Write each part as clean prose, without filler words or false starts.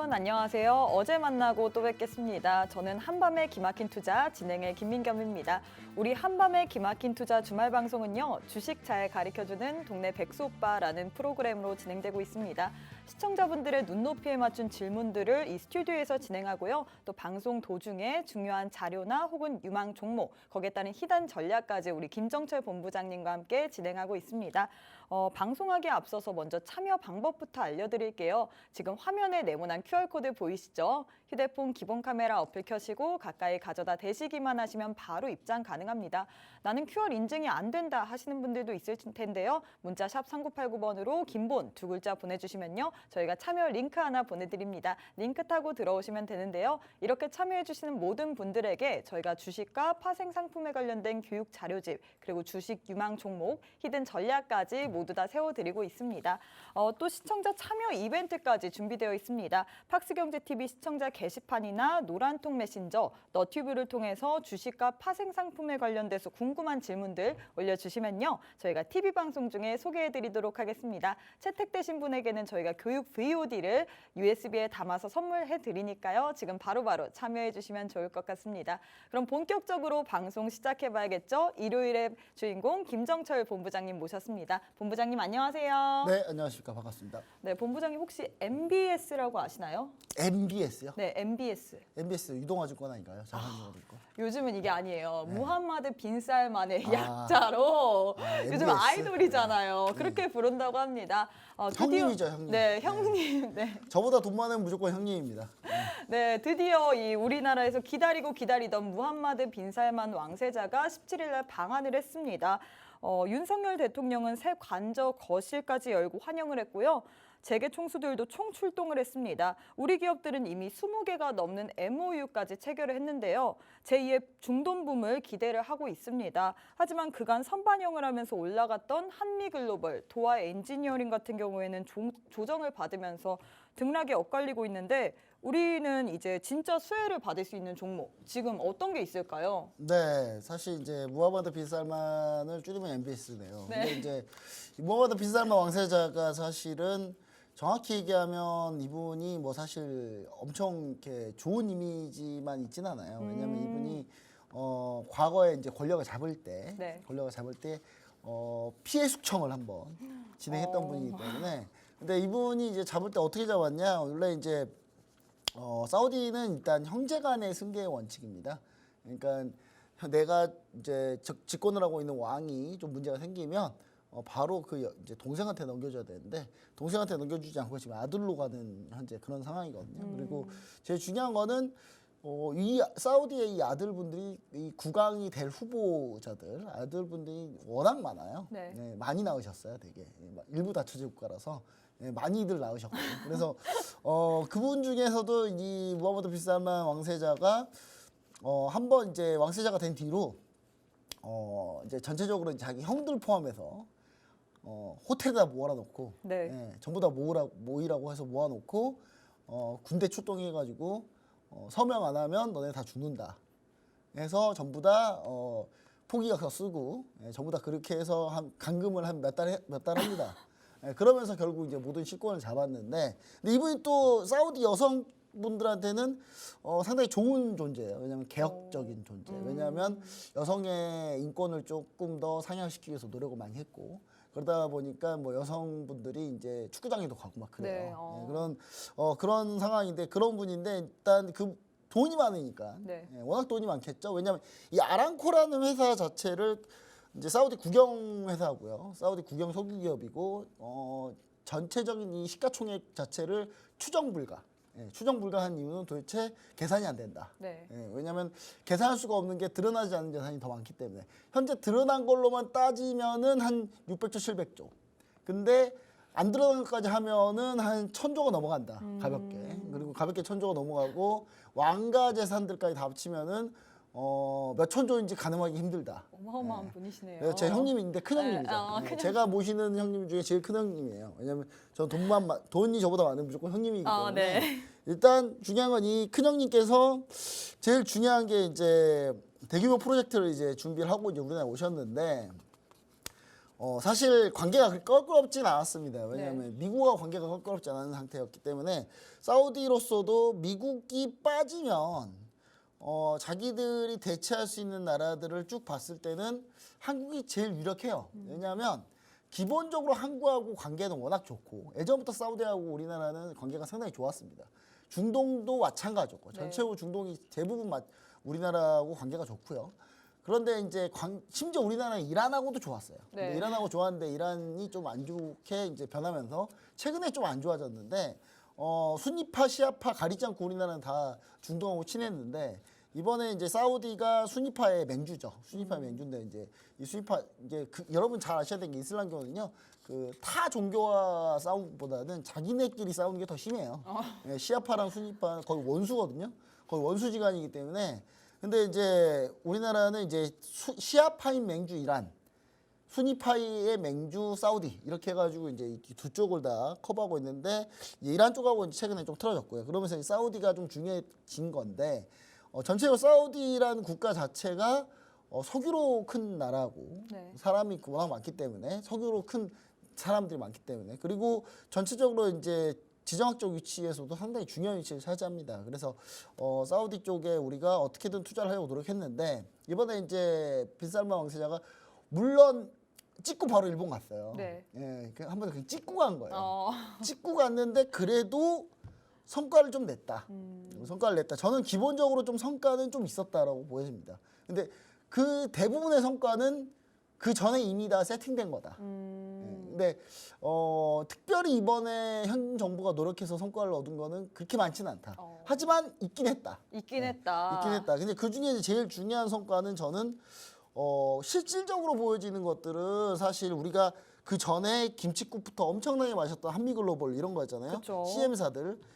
여러분 안녕하세요. 어제 만나고 또 뵙겠습니다. 저는 한밤의 기막힌 투자 진행의 김민겸입니다. 우리 한밤의 기막힌 투자 주말 방송은요. 주식 잘 가르쳐주는 동네 백수 오빠라는 프로그램으로 진행되고 있습니다. 시청자분들의 눈높이에 맞춘 질문들을 이 스튜디오에서 진행하고요. 또 방송 도중에 중요한 자료나 혹은 유망 종목, 거기에 따른 히든 전략까지 우리 김정철 본부장님과 함께 진행하고 있습니다. 방송하기에 앞서서 먼저 참여 방법부터 알려드릴게요. 지금 화면에 네모난 QR코드 보이시죠? 휴대폰 기본 카메라 어플 켜시고 가까이 가져다 대시기만 하시면 바로 입장 가능합니다. 나는 QR 인증이 안 된다 하시는 분들도 있을 텐데요. 문자 샵 3989번으로 긴본 두 글자 보내주시면요. 저희가 참여 링크 하나 보내드립니다. 링크 타고 들어오시면 되는데요. 이렇게 참여해주시는 모든 분들에게 저희가 주식과 파생 상품에 관련된 교육 자료집, 그리고 주식 유망 종목, 히든 전략까지 모두 다 세워드리고 있습니다. 또 시청자 참여 이벤트까지 준비되어 있습니다. 팍스경제TV 시청자 게시판이나 노란통 메신저, 너튜브를 통해서 주식과 파생 상품에 관련돼서 궁금한 질문들 올려주시면요. 저희가 TV 방송 중에 소개해드리도록 하겠습니다. 채택되신 분에게는 저희가 교육 VOD를 USB에 담아서 선물해드리니까요. 지금 바로바로 참여해주시면 좋을 것 같습니다. 그럼 본격적으로 방송 시작해봐야겠죠? 일요일의 주인공 김정철 본부장님 모셨습니다. 본부장님 안녕하세요. 네, 안녕하십니까. 반갑습니다. 네, 본부장님 혹시 MBS라고 아시나요? MBS요? 네, MBS. MBS 유동화증권 아닌가요? 자산증권. 요즘은 이게 아니에요. 네. 무함마드 빈 살만의 약자로 요즘 MBS? 아이돌이잖아요. 그렇게 부른다고 합니다. 드디어, 형님이죠, 형님. 네, 형님. 네. 저보다 돈 많으면 무조건 형님입니다. 네, 드디어 이 우리나라에서 기다리던 무함마드 빈 살만 왕세자가 17일 날 방한을 했습니다. 윤석열 대통령은 새 관저 거실까지 열고 환영을 했고요. 재계 총수들도 총출동을 했습니다. 우리 기업들은 이미 20개가 넘는 MOU까지 체결을 했는데요. 제2의 중동붐을 기대를 하고 있습니다. 하지만 그간 선반영을 하면서 올라갔던 한미글로벌, 도하 엔지니어링 같은 경우에는 조정을 받으면서 등락이 엇갈리고 있는데 우리는 이제 진짜 수혜를 받을 수 있는 종목, 지금 어떤 게 있을까요? 네, 사실 이제 무하마드 빈 살만을 줄이면 MBS네요. 네. 근데 이제 무하마드 빈 살만 왕세자가 사실은 정확히 얘기하면 이분이 뭐 사실 엄청 이렇게 좋은 이미지만 있진 않아요. 왜냐하면 이분이 과거에 이제 권력을 잡을 때, 네. 피해 숙청을 한번 진행했던 분이기 때문에. 근데 이분이 이제 잡을 때 어떻게 잡았냐? 원래 이제 사우디는 일단 형제간의 승계의 원칙입니다. 그러니까 내가 이제 집권을 하고 있는 왕이 좀 문제가 생기면 바로 이제 동생한테 넘겨줘야 되는데 동생한테 넘겨주지 않고 지금 아들로 가는 현재 그런 상황이거든요. 그리고 제일 중요한 거는 이 사우디의 이 아들분들이 이 국왕이 될 후보자들 아들분들이 워낙 많아요. 네. 네, 많이 낳으셨어요, 되게. 일부 다처제 국가라서 많이들 낳으셨거든요. 그래서 그분 중에서도 이 무하마드 빈 살만 왕세자가 한번 이제 왕세자가 된 뒤로 이제 전체적으로 자기 형들 포함해서 호텔에다 모아놓고 네. 전부 다 모이라고 해서 모아놓고 군대 출동해가지고 서명 안 하면 너네 다 죽는다. 해서 전부 다 포기각서 쓰고 전부 다 그렇게 해서 감금을 한 몇 달 합니다. 그러면서 결국 이제 모든 실권을 잡았는데, 근데 이분이 또 사우디 여성분들한테는 상당히 좋은 존재예요. 왜냐하면 개혁적인 존재. 왜냐하면 여성의 인권을 조금 더 상향시키기 위해서 노력을 많이 했고, 그러다 보니까 뭐 여성분들이 이제 축구장에도 가고 막 그래요. 네, 그런 상황인데, 그런 분인데 일단 그 돈이 많으니까 네. 워낙 돈이 많겠죠. 왜냐하면 이 아람코라는 회사 자체를 이제 사우디 국영 회사고요. 사우디 국영 석유 기업이고 전체적인 이 시가총액 자체를 추정 불가. 추정 불가한 이유는 도대체 계산이 안 된다. 네. 왜냐하면 계산할 수가 없는 게 드러나지 않는 재산이 더 많기 때문에 현재 드러난 걸로만 따지면은 한 600조, 700조. 근데 안 드러난 것까지 하면은 한 1000조가 넘어간다. 가볍게. 그리고 가볍게 1000조가 넘어가고 왕가 재산들까지 다 합치면은 몇 천조인지 가늠하기 힘들다. 어마어마한 분이시네요. 그래서 제 형님인데 큰 형님이죠. 큰 제가 모시는 형님 중에 제일 큰 형님이에요. 왜냐하면 전 돈이 저보다 많으면 무조건 형님이기 때문에. 네. 일단 중요한 건 이 큰 형님께서 제일 중요한 게 이제 대규모 프로젝트를 이제 준비를 하고 이제 우리나라에 오셨는데 사실 관계가 그렇게 껄끄럽진 않았습니다. 왜냐하면 미국과 관계가 껄끄럽지 않은 상태였기 때문에 사우디로서도 미국이 빠지면 자기들이 대체할 수 있는 나라들을 쭉 봤을 때는 한국이 제일 유력해요. 왜냐하면 기본적으로 한국하고 관계는 워낙 좋고 예전부터 사우디하고 우리나라는 관계가 상당히 좋았습니다. 중동도 마찬가지였고 전체적으로 중동이 대부분 우리나라하고 관계가 좋고요. 그런데 이제 심지어 우리나라는 이란하고도 좋았어요. 근데 이란하고 좋았는데 이란이 좀 안 좋게 이제 변하면서 최근에 좀 안 좋아졌는데 순위파 시아파 가리지 않고 우리나라는 다 중동하고 친했는데 이번에 이제 사우디가 순위파의 맹주죠. 순위파의 맹주인데 이제 이 순위파 이제 여러분 잘 아셔야 되는 게 이슬람교는요. 그 타 종교와 싸움보다는 자기네끼리 싸우는 게 더 심해요. 예, 시아파랑 순위파 거의 원수거든요. 거의 원수지간이기 때문에 근데 이제 우리나라는 이제 시아파인 맹주 이란, 수니파의 맹주 사우디 이렇게 해가지고 이제 두 쪽을 다 커버하고 있는데 이란 쪽하고 최근에 좀 틀어졌고요. 그러면서 이제 사우디가 좀 중요해진 건데 전체적으로 사우디라는 국가 자체가 석유로 큰 나라고 사람이 워낙 많기 때문에 석유로 큰 사람들이 많기 때문에 그리고 전체적으로 이제 지정학적 위치에서도 상당히 중요한 위치를 차지합니다. 그래서 사우디 쪽에 우리가 어떻게든 투자를 하려고 노력했는데 이번에 이제 빈살만 왕세자가 물론 찍고 바로 일본 갔어요. 예, 한번 그냥 찍고 간 거예요. 찍고 갔는데 그래도 성과를 좀 냈다. 성과를 냈다. 저는 기본적으로 좀 성과는 좀 있었다라고 보여집니다. 근데 그 대부분의 성과는 그 전에 이미 다 세팅된 거다. 근데 특별히 이번에 현 정부가 노력해서 성과를 얻은 거는 그렇게 많지는 않다. 하지만 있긴 했다. 있긴 했다. 근데 그 중에 제일 중요한 성과는 저는 실질적으로 보여지는 것들은 사실 우리가 그 전에 김칫국부터 엄청나게 마셨던 한미글로벌 이런 거 있잖아요.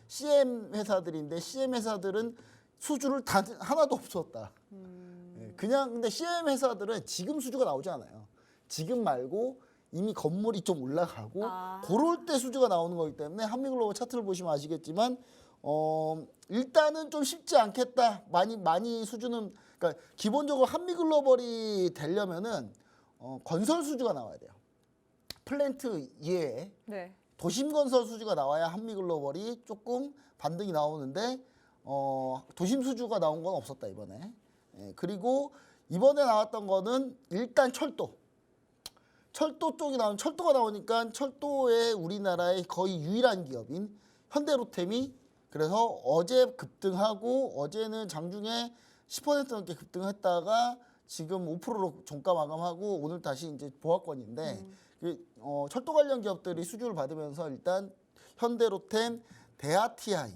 CM 회사들인데 CM 회사들은 수주를 다 하나도 없었다. 그냥 근데 CM 회사들은 지금 수주가 나오지 않아요. 지금 말고 이미 건물이 좀 올라가고 그럴 때 수주가 나오는 거기 때문에 한미글로벌 차트를 보시면 아시겠지만 일단은 좀 쉽지 않겠다. 많이 수주는 그러니까 기본적으로 한미글로벌이 되려면은 건설 수주가 나와야 돼요. 플랜트 이외에 도심 건설 수주가 나와야 한미글로벌이 조금 반등이 나오는데 도심 수주가 나온 건 없었다 이번에. 그리고 이번에 나왔던 거는 일단 철도 쪽이 철도가 나오니까 철도에 우리나라의 거의 유일한 기업인 현대로템이 그래서 어제 급등하고 어제는 장중에 10% 넘게 급등했다가 지금 5%로 종가 마감하고 오늘 다시 이제 보합권인데 철도 관련 기업들이 수주를 받으면서 일단 현대로템, 데아티아이,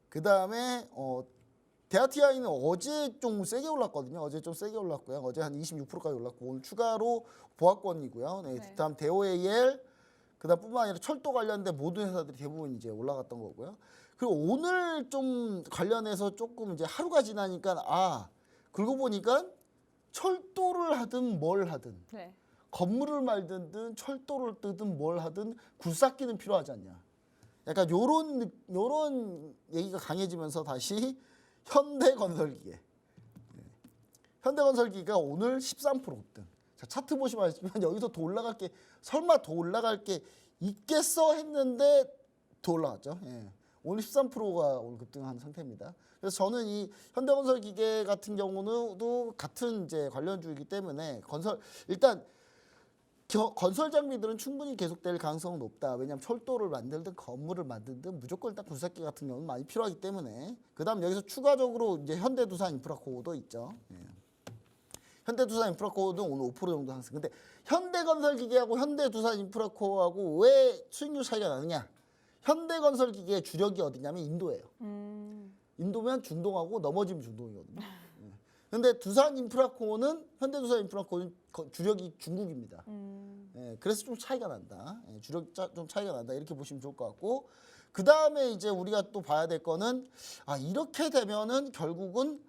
그 다음에 데아티아이는 어제 좀 세게 올랐거든요. 어제 좀 세게 올랐고요. 어제 한 26%까지 올랐고 오늘 추가로 보합권이고요. 다음 데오에이엘, 그다음 뿐만 아니라 철도 관련된 모든 회사들이 대부분 이제 올라갔던 거고요. 그리고 오늘 좀 관련해서 조금 이제 하루가 지나니까 그러고 보니까 철도를 하든 뭘 하든 건물을 말든 철도를 뜨든 뭘 하든 굴삭기는 필요하지 않냐. 약간 요런 얘기가 강해지면서 다시 현대건설기계. 현대건설기가 오늘 13% 급등. 자, 차트 보시면 아시지만 여기서 더 올라갈 게 설마 더 올라갈 게 있겠어 했는데 더 올라갔죠. 오늘 13%가 오늘 급등한 상태입니다. 그래서 저는 이 현대건설기계 같은 경우는 같은 이제 관련주이기 때문에 일단 건설 장비들은 충분히 계속될 가능성은 높다. 왜냐하면 철도를 만들든 건물을 만들든 무조건 일단 굴삭기 같은 경우는 많이 필요하기 때문에 그다음 여기서 추가적으로 이제 현대두산인프라코어도 있죠. 현대두산인프라코어도 오늘 5% 정도 상승. 근데 현대건설기계하고 현대두산인프라코어하고 왜 수익률 차이가 나느냐? 현대건설기계의 주력이 어디냐면 인도예요. 인도면 중동하고 넘어지면 중동이거든요. 근데 두산인프라코어는 현대두산인프라코어는 주력이 중국입니다. 그래서 좀 차이가 난다. 주력 좀 차이가 난다. 이렇게 보시면 좋을 것 같고 그 다음에 이제 우리가 또 봐야 될 거는 이렇게 되면은 결국은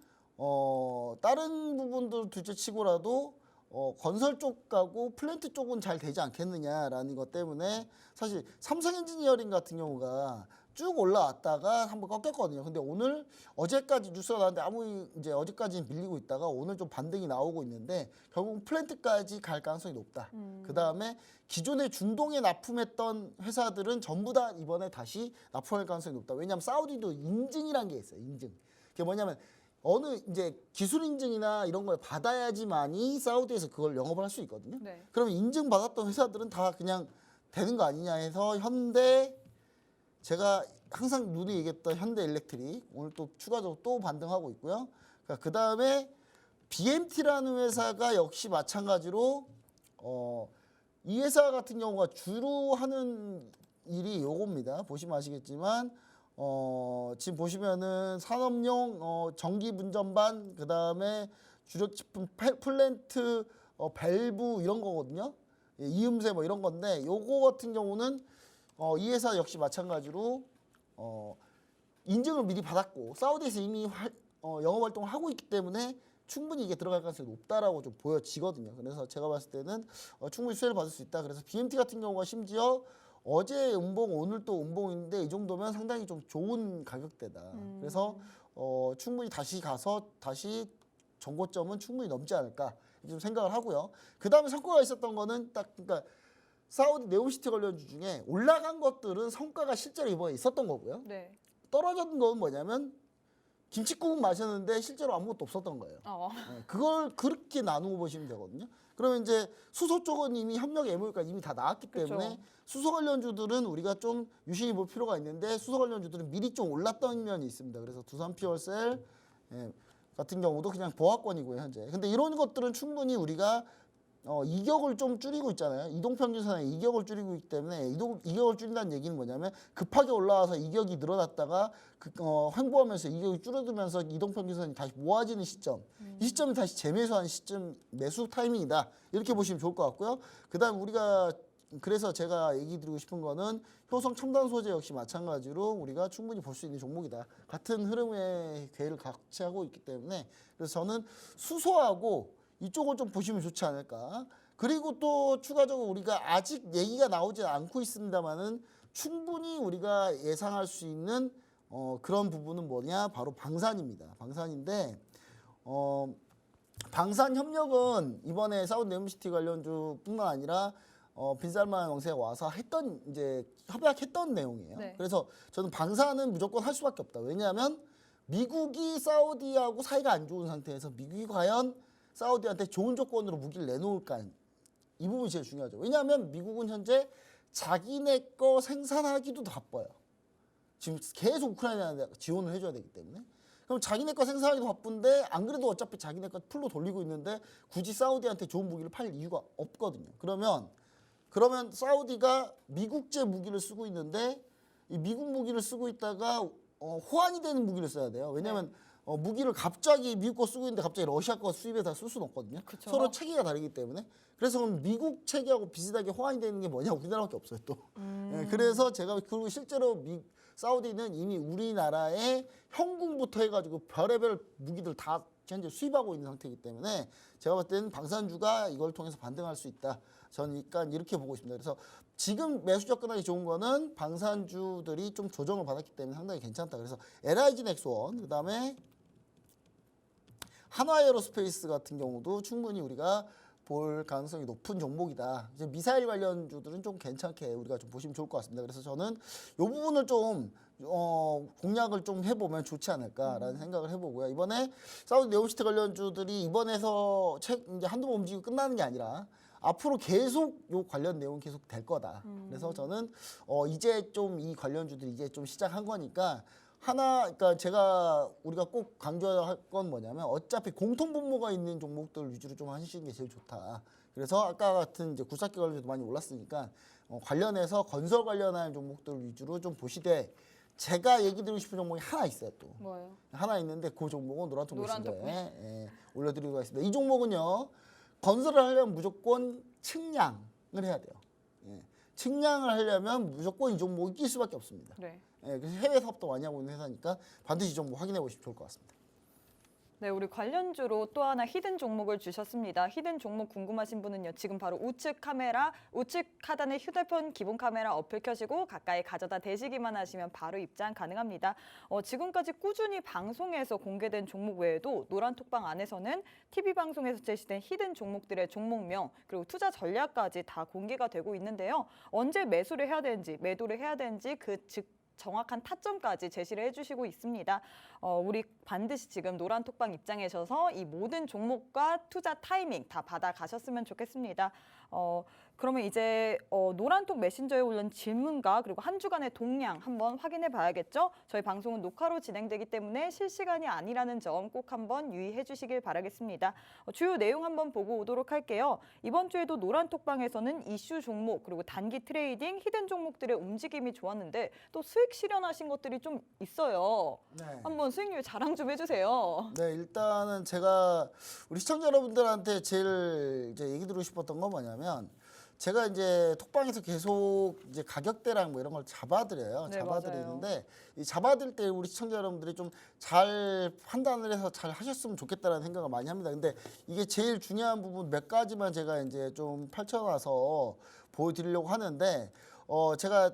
다른 부분들 둘째치고라도 건설 쪽하고 플랜트 쪽은 잘 되지 않겠느냐라는 것 때문에 사실 삼성엔지니어링 같은 경우가 쭉 올라왔다가 한번 꺾였거든요. 근데 오늘 어제까지 뉴스가 나왔는데 이제 어제까지는 밀리고 있다가 오늘 좀 반등이 나오고 있는데 결국 플랜트까지 갈 가능성이 높다. 그 다음에 기존에 중동에 납품했던 회사들은 전부 다 이번에 다시 납품할 가능성이 높다. 왜냐하면 사우디도 인증이라는 게 있어요. 인증. 그게 뭐냐면 어느 이제 기술 인증이나 이런 걸 받아야지만이 사우디에서 그걸 영업을 할 수 있거든요. 네. 그러면 인증 받았던 회사들은 다 그냥 되는 거 아니냐 해서 현대 제가 항상 눈에 얘기했던 현대일렉트릭 오늘 또 추가적으로 또 반등하고 있고요. 그 다음에 BMT라는 회사가 역시 마찬가지로 이 회사 같은 경우가 주로 하는 일이 요겁니다. 보시면 아시겠지만 지금 보시면은 산업용 전기 분전반 그 다음에 주력 제품 플랜트 밸브 이런 거거든요. 예, 이음새 뭐 이런 건데 요거 같은 경우는 이 회사 역시 마찬가지로 인증을 미리 받았고 사우디에서 이미 영업 활동을 하고 있기 때문에 충분히 이게 들어갈 가능성이 높다라고 좀 보여지거든요. 그래서 제가 봤을 때는 충분히 수혜를 받을 수 있다. 그래서 BMT 같은 경우가 심지어 어제 음봉 오늘 또 음봉인데 이 정도면 상당히 좀 좋은 가격대다. 그래서 충분히 다시 가서 다시 정고점은 충분히 넘지 않을까 좀 생각을 하고요. 그 다음에 성과가 있었던 거는 딱 그러니까 사우디 네옴시티 관련주 중에 올라간 것들은 성과가 실제로 이번에 있었던 거고요. 네. 떨어졌던 건 뭐냐면 김치국 마셨는데 실제로 아무것도 없었던 거예요. 그걸 그렇게 나누어 보시면 되거든요. 그러면 이제 수소 쪽은 이미 협력 MOU가 이미 다 나왔기 때문에 그쵸. 수소 관련주들은 우리가 좀 유심히 볼 필요가 있는데 수소 관련주들은 미리 좀 올랐던 면이 있습니다. 그래서 두산 피어셀 같은 경우도 그냥 보합권이고요 현재. 근데 이런 것들은 충분히 우리가 이격을 좀 줄이고 있잖아요. 이동평균선의 이격을 줄이고 있기 때문에 이격을 줄인다는 얘기는 뭐냐면 급하게 올라와서 이격이 늘어났다가 횡보하면서 이격이 줄어들면서 이동평균선이 다시 모아지는 시점. 이 시점이 다시 재매수하는 시점 매수 타이밍이다. 이렇게 보시면 좋을 것 같고요. 그다음 우리가 그래서 제가 얘기 드리고 싶은 거는 효성 첨단 소재 역시 마찬가지로 우리가 충분히 볼 수 있는 종목이다. 같은 흐름의 궤를 같이 하고 있기 때문에 그래서 저는 수소하고 이쪽을 좀 보시면 좋지 않을까. 그리고 또 추가적으로 우리가 아직 얘기가 나오지 않고 있습니다만은 충분히 우리가 예상할 수 있는 그런 부분은 뭐냐? 바로 방산입니다. 방산인데 방산 협력은 이번에 사우디 네옴시티 관련주뿐만 아니라 빈살만 왕세가 와서 이제 협약했던 내용이에요. 네. 그래서 저는 방산은 무조건 할 수밖에 없다. 왜냐하면 미국이 사우디하고 사이가 안 좋은 상태에서 미국이 과연 사우디한테 좋은 조건으로 무기를 내놓을까 이 부분이 제일 중요하죠. 왜냐하면 미국은 현재 자기네 거 생산하기도 바빠요. 지금 계속 우크라이나에 지원을 해줘야 되기 때문에. 그럼 자기네 거 생산하기도 바쁜데 안 그래도 어차피 자기네 거 풀로 돌리고 있는데 굳이 사우디한테 좋은 무기를 팔 이유가 없거든요. 그러면 사우디가 미국제 무기를 쓰고 있는데 이 미국 무기를 쓰고 있다가 호환이 되는 무기를 써야 돼요. 왜냐하면 무기를 갑자기 미국 거 쓰고 있는데 갑자기 러시아 거 수입해서 쓸 수는 없거든요. 그쵸. 서로 체계가 다르기 때문에. 그래서 그럼 미국 체계하고 비슷하게 호환이 되는 게 뭐냐? 우리나라밖에 없어요 또. 예, 그래서 제가 그리고 실제로 사우디는 이미 우리나라의 형궁부터 해가지고 별의별 무기들 다 현재 수입하고 있는 상태이기 때문에 제가 봤을 때는 방산주가 이걸 통해서 반등할 수 있다. 저는 약간 이렇게 보고 있습니다. 그래서 지금 매수 접근하기 좋은 거는 방산주들이 좀 조정을 받았기 때문에 상당히 괜찮다. 그래서 LIG 넥스원 그다음에 한화에어로스페이스 같은 경우도 충분히 우리가 볼 가능성이 높은 종목이다. 이제 미사일 관련주들은 좀 괜찮게 우리가 좀 보시면 좋을 것 같습니다. 그래서 저는 이 부분을 좀 공략을 좀 해보면 좋지 않을까라는 생각을 해보고요. 이번에 사우디 네옴시티 관련주들이 이번에서 이제 한두 번 움직이고 끝나는 게 아니라 앞으로 계속 요 관련 내용 계속 될 거다. 그래서 저는 이제 좀 이 관련주들이 이제 좀 시작한 거니까 그러니까 우리가 꼭 강조할 건 뭐냐면 어차피 공통 분모가 있는 종목들 위주로 좀 하시는 게 제일 좋다. 그래서 아까 같은 이제 굴삭기 관련주도 많이 올랐으니까 관련해서 건설 관련한 종목들 위주로 좀 보시되 제가 얘기 드리고 싶은 종목이 하나 있어요 또. 뭐예요? 하나 있는데 그 종목은 노란통 노란 메신저에 올려드리고 있습니다. 이 종목은요. 건설을 하려면 무조건 측량을 해야 돼요. 예. 측량을 하려면 무조건 이 종목이 낄 수밖에 없습니다. 네. 예, 그래서 해외 사업도 많이 하고 있는 회사니까 반드시 이 종목 확인해 보시면 좋을 것 같습니다. 네, 우리 관련주로 또 하나 히든 종목을 주셨습니다. 히든 종목 궁금하신 분은요. 지금 바로 우측 하단에 휴대폰 기본 카메라 어플 켜시고 가까이 가져다 대시기만 하시면 바로 입장 가능합니다. 지금까지 꾸준히 방송에서 공개된 종목 외에도 노란톡방 안에서는 TV 방송에서 제시된 히든 종목들의 종목명 그리고 투자 전략까지 다 공개가 되고 있는데요. 언제 매수를 해야 되는지 매도를 해야 되는지 정확한 타점까지 제시를 해주시고 있습니다. 우리 반드시 지금 노란톡방 입장에셔서 이 모든 종목과 투자 타이밍 다 받아가셨으면 좋겠습니다. 그러면 이제 노란톡 메신저에 올린 질문과 그리고 한 주간의 동향 한번 확인해 봐야겠죠? 저희 방송은 녹화로 진행되기 때문에 실시간이 아니라는 점 꼭 한번 유의해 주시길 바라겠습니다. 주요 내용 한번 보고 오도록 할게요. 이번 주에도 노란톡방에서는 이슈 종목 그리고 단기 트레이딩, 히든 종목들의 움직임이 좋았는데 또 수익 실현하신 것들이 좀 있어요. 네. 한번 수익률 자랑 좀 해주세요. 네, 일단은 제가 우리 시청자 여러분들한테 제일 이제 얘기 드리고 싶었던 건 뭐냐면 제가 이제 톡방에서 계속 이제 가격대랑 뭐 이런 걸 잡아드려요. 네, 잡아드리는데 이 잡아드릴 때 우리 시청자 여러분들이 좀 잘 판단을 해서 잘 하셨으면 좋겠다라는 생각을 많이 합니다. 근데 이게 제일 중요한 부분 몇 가지만 제가 이제 좀 펼쳐놔서 보여드리려고 하는데 제가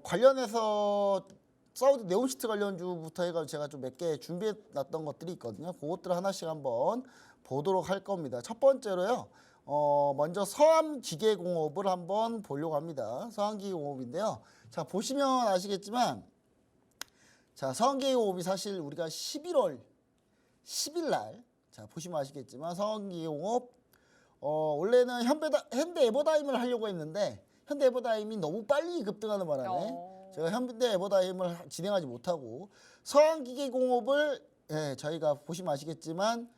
관련해서 사우디 네온시티 관련주부터 해가지고 제가 좀 몇 개 준비해 놨던 것들이 있거든요. 그것들을 하나씩 한번 보도록 할 겁니다. 첫 번째로요. 먼저 서암기계공업을 한번 보려고 합니다. 서암기계공업인데요. 자, 보시면 아시겠지만 자, 서암기계공업이 사실 우리가 11월 10일 날 자, 보시면 아시겠지만 서암기계공업 원래는 현대에버다임을 하려고 했는데 현대에버다임이 너무 빨리 급등하는 바람에 제가 현대에버다임을 진행하지 못하고 서암기계공업을 저희가 보시면 아시겠지만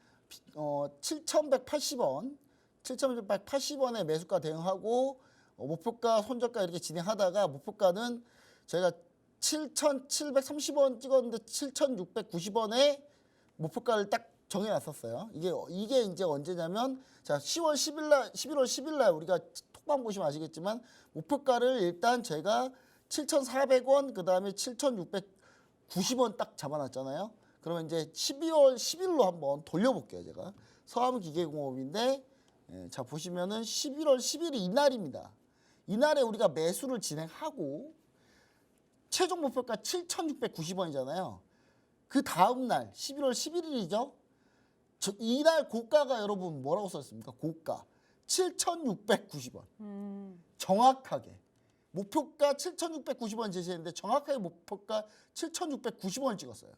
7,180원 7,180원에 매수가 대응하고 목표가 손절가 이렇게 진행하다가 목표가는 저희가 7,730원 찍었는데 7,690원에 목표가를 딱 정해놨었어요. 이게 이제 언제냐면 자 11월 10일 날 우리가 톡방 보시면 아시겠지만 목표가를 일단 저희가 7,400원 그다음에 7,690원 딱 잡아놨잖아요. 그러면 이제 12월 10일로 한번 돌려볼게요. 제가 서암기계공업인데 자 보시면은 11월 10일이 이날입니다. 이날에 우리가 매수를 진행하고 최종 목표가 7,690원이잖아요. 그 다음 날 11월 11일이죠. 이날 고가가 여러분 뭐라고 썼습니까? 고가 7,690원. 정확하게 목표가 7,690원 제시했는데 정확하게 목표가 7,690원 찍었어요.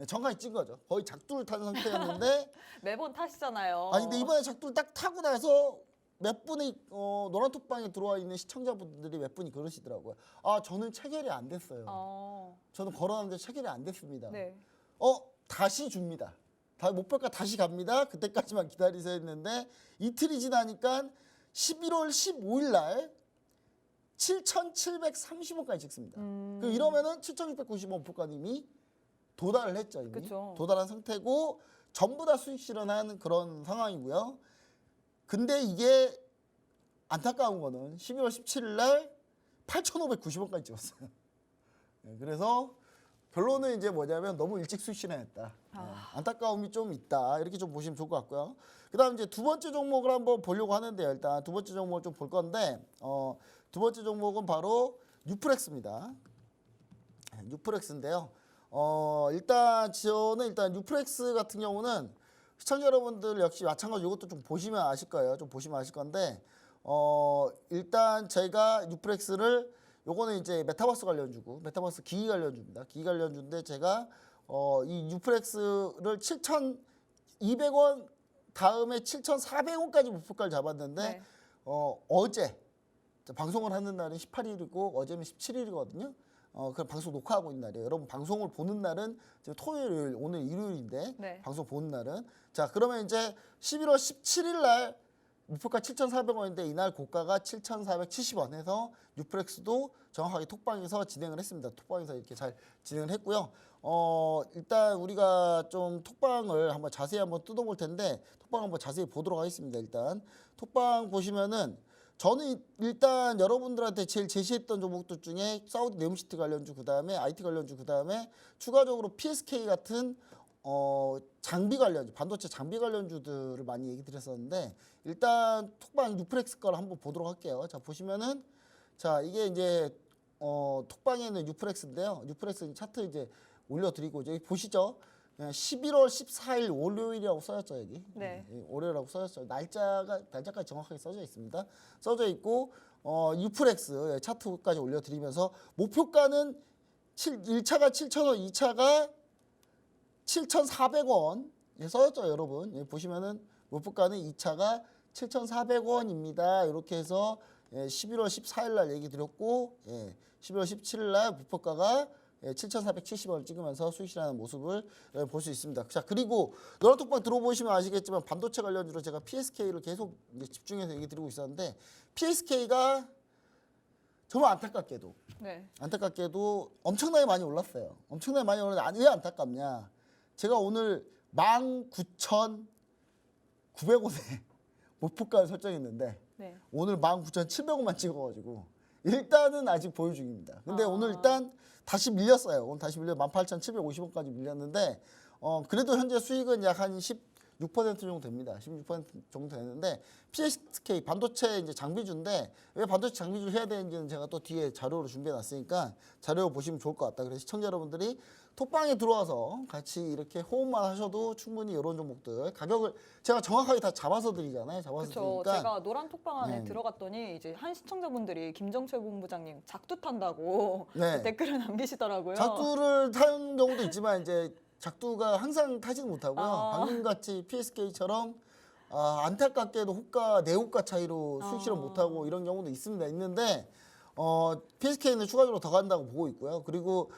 정확히 찍은 거죠. 거의 작두를 탄 상태였는데 매번 타시잖아요. 아니 근데 이번에 작두를 딱 타고 나서 몇 분이 노란톡방에 들어와 있는 시청자분들이 몇 분이 그러시더라고요. 아 저는 체결이 안 됐어요. 저는 걸어놨는데 체결이 안 됐습니다. 네. 다시 줍니다. 목표가 다시 갑니다. 그때까지만 기다리세요 했는데 이틀이 지나니까 11월 15일 날 7,730원까지 찍습니다. 그럼 이러면은 7,690원 목표가는 이미 도달을 했죠. 이미. 그쵸. 도달한 상태고 전부 다 수익 실현한 그런 상황이고요. 근데 이게 안타까운 거는 12월 17일 날 8,590원까지 찍었어요. 그래서 결론은 이제 뭐냐면 너무 일찍 수익 실현했다. 안타까움이 좀 있다. 이렇게 좀 보시면 좋을 것 같고요. 그다음 이제 두 번째 종목을 한번 보려고 하는데요. 일단 두 번째 종목을 좀 볼 건데 두 번째 종목은 바로 뉴프렉스입니다. 뉴프렉스인데요. 일단 뉴프렉스 같은 경우는 시청자 여러분들 역시 마찬가지로 이것도 좀 보시면 아실 거예요. 좀 보시면 아실 건데 일단 저희가 뉴프렉스를 요거는 이제 메타버스 관련주고 메타버스 기기 관련주입니다. 기기 관련주인데 제가 이 뉴프렉스를 7,200원 다음에 7,400원까지 목표가를 잡았는데 네. 어제 방송을 하는 날은 18일이고 어제는 17일이거든요. 그 방송 녹화하고 있는 날이에요. 여러분 방송을 보는 날은 지금 토요일, 오늘 일요일인데 네. 방송 보는 날은 자 그러면 이제 11월 17일 날 목표가 7,400원인데 이날 고가가 7,470원 해서 뉴프렉스도 정확하게 톡방에서 진행을 했습니다. 톡방에서 이렇게 잘 진행을 했고요. 일단 우리가 좀 톡방을 한번 자세히 한번 뜯어볼 텐데 톡방 한번 자세히 보도록 하겠습니다. 일단 톡방 보시면은 저는 일단 여러분들한테 제일 제시했던 종목들 중에 사우디 네옴시티 관련주 그다음에 IT 관련주 그다음에 추가적으로 PSK 같은 장비 관련주, 반도체 장비 관련주들을 많이 얘기 드렸었는데 일단 톡방 유프렉스 거를 한번 보도록 할게요. 자 보시면은 자 이게 이제 톡방에는 유프렉스인데요. 유프렉스 차트 이제 올려드리고 여기 보시죠. 11월 14일 월요일이라고 써졌죠 여기. 네. 월요일이라고 써졌죠. 날짜까지 정확하게 써져 있습니다. 써져 있고 유프렉스 차트까지 올려드리면서 목표가는 1차가 7,000원, 2차가 7,400원 써졌죠 여러분. 보시면은 목표가는 2차가 7,400원입니다. 이렇게 해서 11월 14일 날 얘기 드렸고 11월 17일 날 목표가가 7,470원을 찍으면서 수익 실하는 모습을 볼 수 있습니다. 자 그리고 노란톡방 들어보시면 아시겠지만 반도체 관련주로 제가 PSK를 계속 집중해서 얘기 드리고 있었는데 PSK가 정말 안타깝게도 엄청나게 많이 올랐어요. 엄청나게 많이 올랐는데 왜 안타깝냐? 제가 오늘 19,900원에 목표가를 설정했는데 네. 오늘 19,700원만 찍어가지고 일단은 아직 보유 중입니다. 근데 오늘 일단 다시 밀렸어요. 오늘 다시 밀려 18,750원까지 밀렸는데 그래도 현재 수익은 약 한 16% 정도 됩니다. 16% 정도 되는데 PSK 반도체 이제 장비주인데 왜 반도체 장비주를 해야 되는지는 제가 또 뒤에 자료로 준비해 놨으니까 자료 보시면 좋을 것 같다. 그래서 시청자 여러분들이 톡방에 들어와서 같이 이렇게 호응만 하셔도 충분히 이런 종목들 가격을 제가 정확하게 다 잡아서 드리잖아요. 잡아서 그렇죠. 드리니까 제가 노란 톡방 안에 들어갔더니 이제 한 시청자분들이 김정철 본부장님 작두 탄다고 댓글을 남기시더라고요. 작두를 타는 경우도 있지만 이제 작두가 항상 타지는 못하고요. 방금같이 PSK처럼 안타깝게도 내호가 차이로 수익 실현 못하고 이런 경우도 있는데 PSK는 추가적으로 더 간다고 보고 있고요. 그리고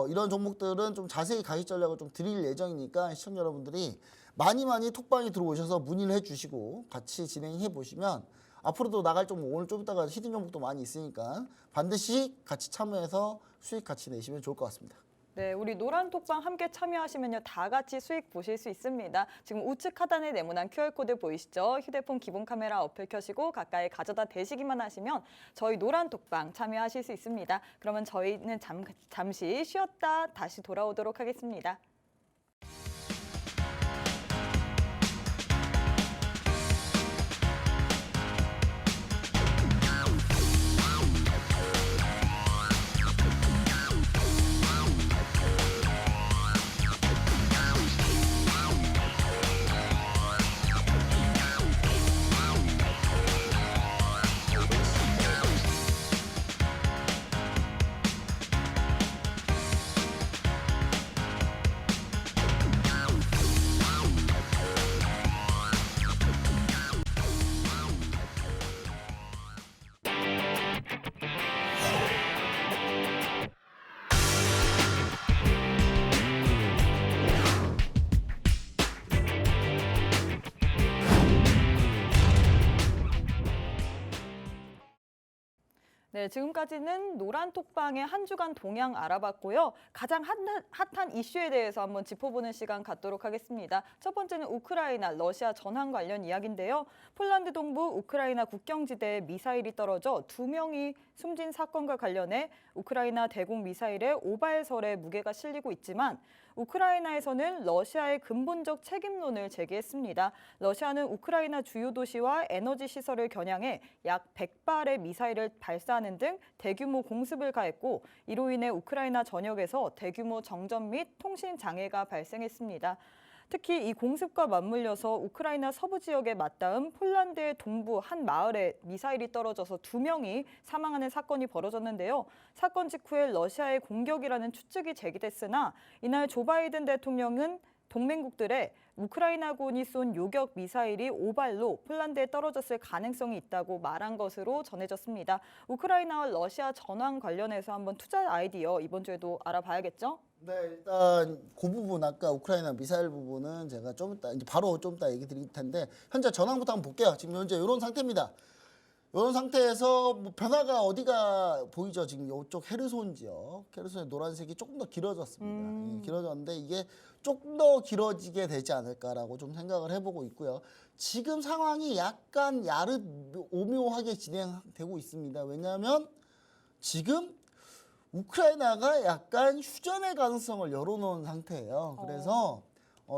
이런 종목들은 좀 자세히 가격 전략을 좀 드릴 예정이니까 시청자 여러분들이 많이 톡방에 들어오셔서 문의를 해주시고 같이 진행해 보시면 앞으로도 나갈 종목 오늘 좀 이따가 히든 종목도 많이 있으니까 반드시 같이 참여해서 수익 같이 내시면 좋을 것 같습니다. 네, 우리 노란 톡방 함께 참여하시면요 다 같이 수익 보실 수 있습니다. 지금 우측 하단에 네모난 QR코드 보이시죠? 휴대폰 기본 카메라 어플 켜시고 가까이 가져다 대시기만 하시면 저희 노란 톡방 참여하실 수 있습니다. 그러면 저희는 잠시 쉬었다 다시 돌아오도록 하겠습니다. 네, 지금까지는 노란 톡방의 한 주간 동향 알아봤고요. 가장 핫한 이슈에 대해서 한번 짚어보는 시간 갖도록 하겠습니다. 첫 번째는 우크라이나, 러시아 전황 관련 이야기인데요. 폴란드 동부 우크라이나 국경지대에 미사일이 떨어져 2명이 숨진 사건과 관련해 우크라이나 대공 미사일에 오발설의 무게가 실리고 있지만 우크라이나에서는 러시아의 근본적 책임론을 제기했습니다. 러시아는 우크라이나 주요 도시와 에너지 시설을 겨냥해 약 100발의 미사일을 발사하는 등 대규모 공습을 가했고 이로 인해 우크라이나 전역에서 대규모 정전 및 통신 장애가 발생했습니다. 특히 이 공습과 맞물려서 우크라이나 서부 지역에 맞닿은 폴란드의 동부 한 마을에 미사일이 떨어져서 2명이 사망하는 사건이 벌어졌는데요. 사건 직후에 러시아의 공격이라는 추측이 제기됐으나 이날 조 바이든 대통령은 동맹국들의 우크라이나군이 쏜 요격 미사일이 오발로 폴란드에 떨어졌을 가능성이 있다고 말한 것으로 전해졌습니다. 우크라이나와 러시아 전황 관련해서 한번 투자 아이디어 이번 주에도 알아봐야겠죠? 네, 일단 그 부분 아까 우크라이나 미사일 부분은 제가 좀 이따 이제 바로 좀 이따 얘기 드릴 텐데 현재 전황부터 한번 볼게요. 지금 현재 이런 상태입니다. 이런 상태에서 뭐 변화가 어디가 보이죠? 지금 이쪽 헤르손 지역, 헤르손의 노란색이 조금 더 길어졌습니다. 예, 길어졌는데 이게 조금 더 길어지게 되지 않을까라고 좀 생각을 해보고 있고요. 지금 상황이 약간 오묘하게 진행되고 있습니다. 왜냐하면 지금 우크라이나가 약간 휴전의 가능성을 열어놓은 상태예요. 그래서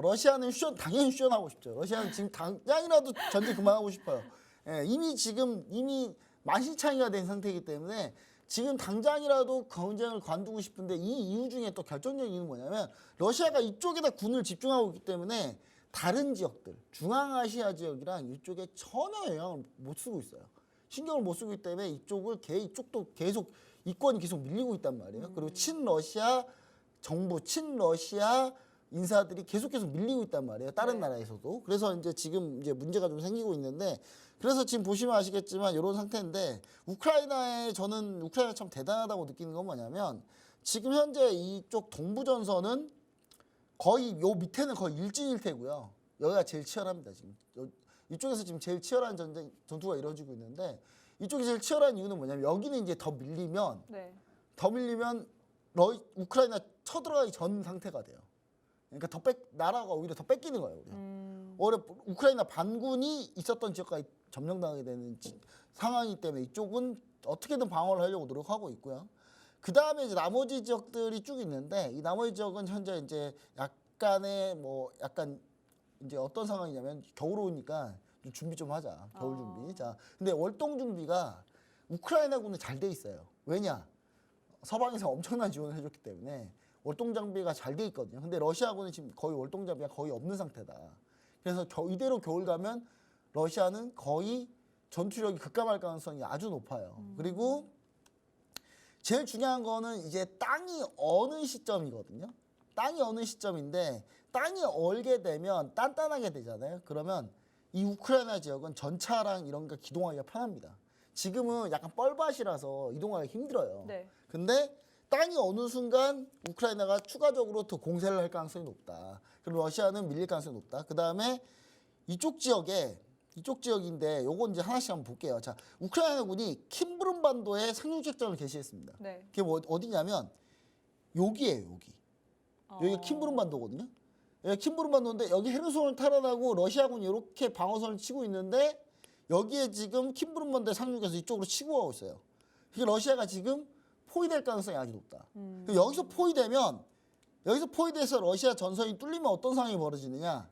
러시아는 당연히 휴전하고 싶죠. 러시아는 지금 당장이라도 전쟁 그만하고 싶어요. 예, 이미 만신창이가 된 상태이기 때문에 지금 당장이라도 전쟁을 관두고 싶은데 이 이유 중에 또 결정적인 이유는 뭐냐면 러시아가 이쪽에다 군을 집중하고 있기 때문에 다른 지역들, 중앙아시아 지역이랑 이쪽에 전혀 영향을 못 쓰고 있어요. 신경을 못 쓰고 있기 때문에 이쪽도 계속 이권이 계속 밀리고 있단 말이에요. 그리고 친러시아 정부, 친러시아 인사들이 계속 밀리고 있단 말이에요. 다른 나라에서도. 그래서 이제 지금 이제 문제가 좀 생기고 있는데 그래서 지금 보시면 아시겠지만 이런 상태인데 저는 우크라이나 참 대단하다고 느끼는 건 뭐냐면 지금 현재 이쪽 동부 전선은 거의 요 밑에는 거의 일진일퇴고요. 여기가 제일 치열합니다. 지금 이쪽에서 지금 제일 치열한 전투가 이루어지고 있는데 이쪽이 제일 치열한 이유는 뭐냐면 여기는 이제 더 밀리면 우크라이나 쳐들어가기 전 상태가 돼요. 그러니까 나라가 오히려 더 뺏기는 거예요. 오히려 우크라이나 반군이 있었던 지역까지 점령당하게 되는 상황이기 때문에 이쪽은 어떻게든 방어를 하려고 노력하고 있고요. 그 다음에 이제 나머지 지역들이 쭉 있는데 이 나머지 지역은 현재 이제 약간 이제 어떤 상황이냐면 겨울 오니까 준비 좀 하자. 겨울 준비. 자, 근데 월동 준비가 우크라이나군은 잘 돼 있어요. 왜냐? 서방에서 엄청난 지원을 해줬기 때문에 월동 장비가 잘 돼 있거든요. 근데 러시아군은 지금 거의 월동 장비가 거의 없는 상태다. 그래서 이대로 겨울 가면 러시아는 거의 전투력이 급감할 가능성이 아주 높아요. 그리고 제일 중요한 거는 이제 땅이 어느 시점이거든요. 땅이 어느 시점인데 땅이 얼게 되면 단단하게 되잖아요. 그러면 이 우크라이나 지역은 전차랑 이런 거 기동하기가 편합니다. 지금은 약간 뻘밭이라서 이동하기 힘들어요. 근데 땅이 어느 순간 우크라이나가 추가적으로 더 공세를 할 가능성이 높다. 그럼 러시아는 밀릴 가능성이 높다. 그 다음에 이쪽 지역인데 요건 이제 하나씩 한번 볼게요. 자, 우크라이나군이 킴브름 반도에 상륙 작전을 개시했습니다. 그게 어디냐면 여기예요, 여기. 여기가 킴브름 반도거든요. 여기 킴브름 반도인데 여기 헤르손을 탈환하고 러시아군이 이렇게 방어선을 치고 있는데 여기에 지금 킴브름 반도에 상륙해서 이쪽으로 치고 가고 있어요. 그게 러시아가 지금 포위될 가능성이 아주 높다. 여기서 포위돼서 러시아 전선이 뚫리면 어떤 상황이 벌어지느냐?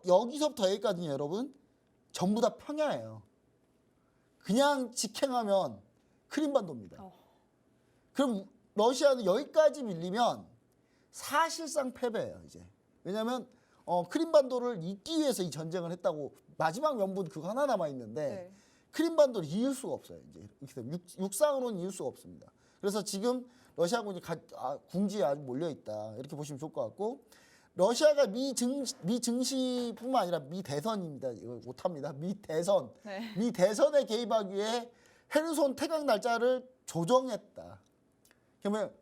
여기서부터 여기까지는 여러분 전부 다 평야예요. 그냥 직행하면 크림반도입니다. 그럼 러시아는 여기까지 밀리면 사실상 패배예요. 이제 왜냐하면 크림반도를 잇기 위해서 이 전쟁을 했다고 마지막 명분 그거 하나 남아 있는데 크림반도를 이을 수가 없어요. 이제 육상으로는 이을 수가 없습니다. 그래서 지금 러시아군이 궁지에 아주 몰려 있다 이렇게 보시면 좋을 것 같고. 러시아가 미 증시뿐만 아니라 미 대선입니다. 이거 못합니다. 미 대선에 개입하기 위해 헤르손 퇴각 날짜를 조정했다. 그러면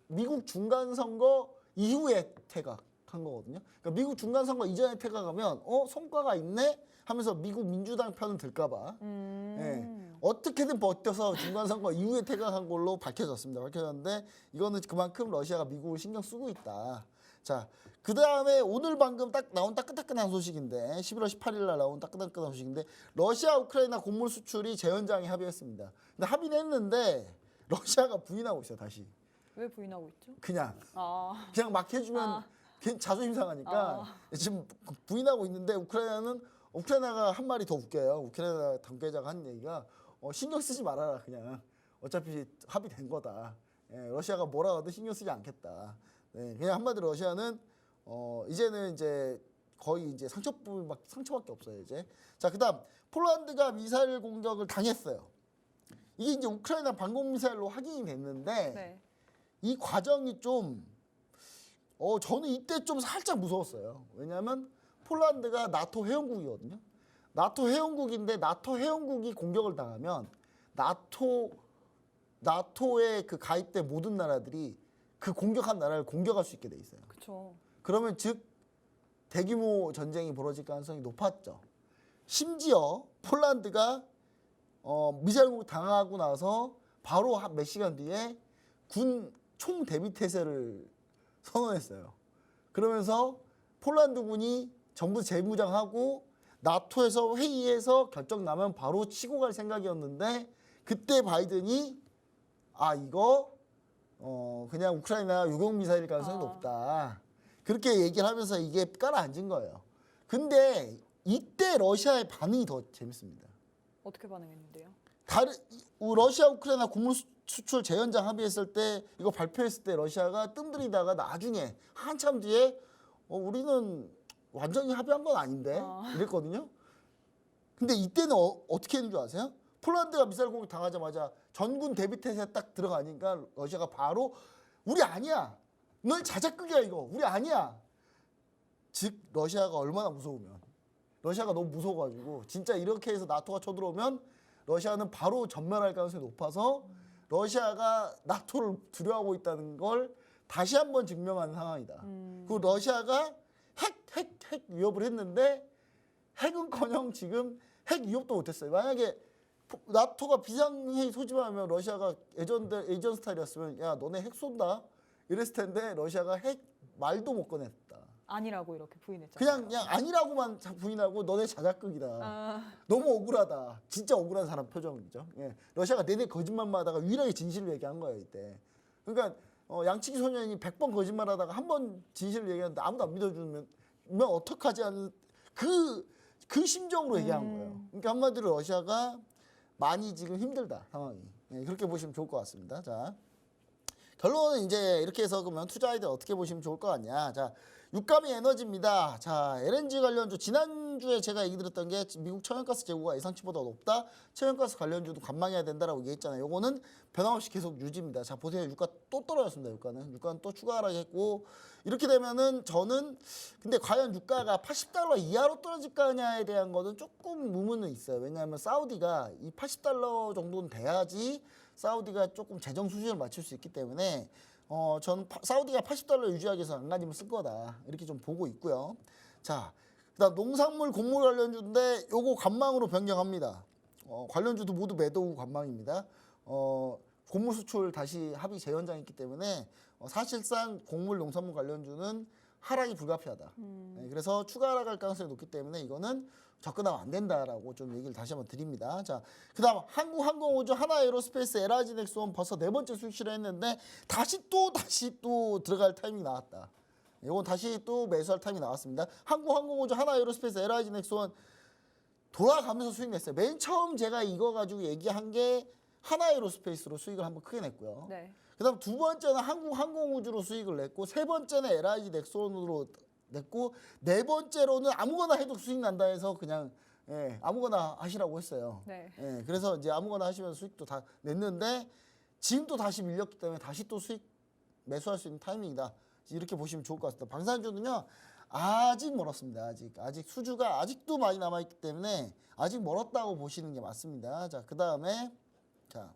미국 중간 선거 이후에 퇴각한 거거든요. 그러니까 미국 중간 선거 이전에 퇴각하면 성과가 있네 하면서 미국 민주당 편은 들까봐 어떻게든 버텨서 중간 선거 이후에 퇴각한 걸로 밝혀졌는데 이거는 그만큼 러시아가 미국을 신경 쓰고 있다. 자, 그 다음에 오늘 방금 딱 나온 따끈따끈한 소식인데 11월 18일 날 나온 따끈따끈한 소식인데 러시아 우크라이나 곡물 수출이 재연장에 합의했습니다. 근데 합의는 했는데 러시아가 부인하고 있어요. 다시. 왜 부인하고 있죠? 그냥 막 해주면 자존심 상하니까 지금 부인하고 있는데 우크라이나가 한 말이 더 웃겨요. 우크라이나 관계자가 한 얘기가 신경 쓰지 말아라. 그냥 어차피 합의된 거다. 러시아가 뭐라 하든 신경 쓰지 않겠다. 그냥 한마디로 러시아는 이제는 이제 거의 이제 상처밖에 없어요. 이제. 자, 그다음 폴란드가 미사일 공격을 당했어요. 이게 이제 우크라이나 방공 미사일로 확인이 됐는데 이 과정이 좀 저는 이때 좀 살짝 무서웠어요. 왜냐하면 폴란드가 나토 회원국이거든요. 나토 회원국인데 나토 회원국이 공격을 당하면 나토에 그 가입된 모든 나라들이 그 공격한 나라를 공격할 수 있게 돼 있어요. 그렇죠. 그러면 즉 대규모 전쟁이 벌어질 가능성이 높았죠. 심지어 폴란드가 미사일 공격 당하고 나서 바로 몇 시간 뒤에 군 총 대비 태세를 선언했어요. 그러면서 폴란드군이 전부 재무장하고 나토에서 회의해서 결정 나면 바로 치고 갈 생각이었는데 그때 바이든이 이거 그냥 우크라이나 유격 미사일일 가능성이 높다. 그렇게 얘기를 하면서 이게 깔아앉은 거예요. 근데 이때 러시아의 반응이 더 재밌습니다. 어떻게 반응했는데요? 러시아 우크라이나 곡물 수출 재연장 합의했을 때 이거 발표했을 때 러시아가 뜸들이다가 나중에 한참 뒤에 우리는 완전히 합의한 건 아닌데 이랬거든요. 근데 이때는 어떻게 했는 줄 아세요? 폴란드가 미사일 공격 당하자마자 전군 대비태세에 딱 들어가니까 러시아가 바로 우리 아니야. 너희 자작극이야 이거. 우리 아니야. 즉 러시아가 얼마나 무서우면. 러시아가 너무 무서워가지고 진짜 이렇게 해서 나토가 쳐들어오면 러시아는 바로 전멸할 가능성이 높아서 러시아가 나토를 두려워하고 있다는 걸 다시 한번 증명한 상황이다. 그리고 러시아가 핵 위협을 했는데 핵은커녕 지금 핵 위협도 못했어요. 만약에 나토가 비상회의 소집하면 러시아가 예전 스타일이었으면 야 너네 핵 쏜다 이랬을 텐데 러시아가 핵 말도 못 꺼냈다. 아니라고 이렇게 부인했잖아요. 그냥 아니라고만 부인하고 너네 자작극이다. 너무 억울하다. 진짜 억울한 사람 표정이죠. 예. 러시아가 내내 거짓말만 하다가 유일하게 진실을 얘기한 거예요 이때. 그러니까 양치기 소년이 100번 거짓말하다가 한 번 진실을 얘기하는데 아무도 안 믿어주면 어떡하지 하는 그 심정으로 얘기한 거예요. 그러니까 한마디로 러시아가 많이 지금 힘들다 상황이. 예, 그렇게 보시면 좋을 것 같습니다. 자 결론은 이제 이렇게 해서 그러면 투자 아이디어 어떻게 보시면 좋을 것 같냐. 자 육감이 에너지입니다. 자 LNG 관련주 지난주에 제가 얘기 드렸던 게 미국 천연가스 재고가 예상치보다 높다. 천연가스 관련주도 관망해야 된다라고 얘기했잖아요. 요거는 변함없이 계속 유지입니다. 자 보세요. 유가 또 떨어졌습니다. 유가는 또 추가 하락했고 이렇게 되면은 저는 근데 과연 유가가 80달러 이하로 떨어질 거냐에 대한 거는 조금 의문은 있어요. 왜냐하면 사우디가 이 80달러 정도는 돼야지 사우디가 조금 재정 수준을 맞출 수 있기 때문에 전 사우디가 80달러 유지하기 위해서 안간힘을 쓸 거다 이렇게 좀 보고 있고요. 자, 그다음 농산물 곡물 관련주인데 요거 관망으로 변경합니다. 관련주도 모두 매도 관망입니다. 곡물 수출 다시 합의 재연장했기 때문에 사실상 곡물 농산물 관련주는 하락이 불가피하다. 네, 그래서 추가 하락할 가능성이 높기 때문에 이거는 접근하면 안 된다라고 좀 얘기를 다시 한번 드립니다. 자, 그다음 한국항공우주, 하나에어로스페이스, LIG넥스원 벌써 4번째 수익 실현했는데 다시 또 들어갈 타이밍이 나왔다. 이건 다시 또 매수할 타이밍이 나왔습니다. 한국항공우주, 하나에어로스페이스, LIG넥스원 돌아가면서 수익 냈어요. 맨 처음 제가 이거 가지고 얘기한 게 하나에어로스페이스로 수익을 한번 크게 냈고요. 네. 그다음 두 번째는 한국항공우주로 수익을 냈고 세 번째는 LIG넥스원으로 냈고 네 번째로는 아무거나 해도 수익 난다 해서 그냥 아무거나 하시라고 했어요. 네. 그래서 이제 아무거나 하시면 수익도 다 냈는데 지금 또 다시 밀렸기 때문에 다시 또 수익 매수할 수 있는 타이밍이다. 이렇게 보시면 좋을 것 같습니다. 방산주는요 아직 멀었습니다. 아직 수주가 아직도 많이 남아있기 때문에 아직 멀었다고 보시는 게 맞습니다. 자, 그 다음에 자.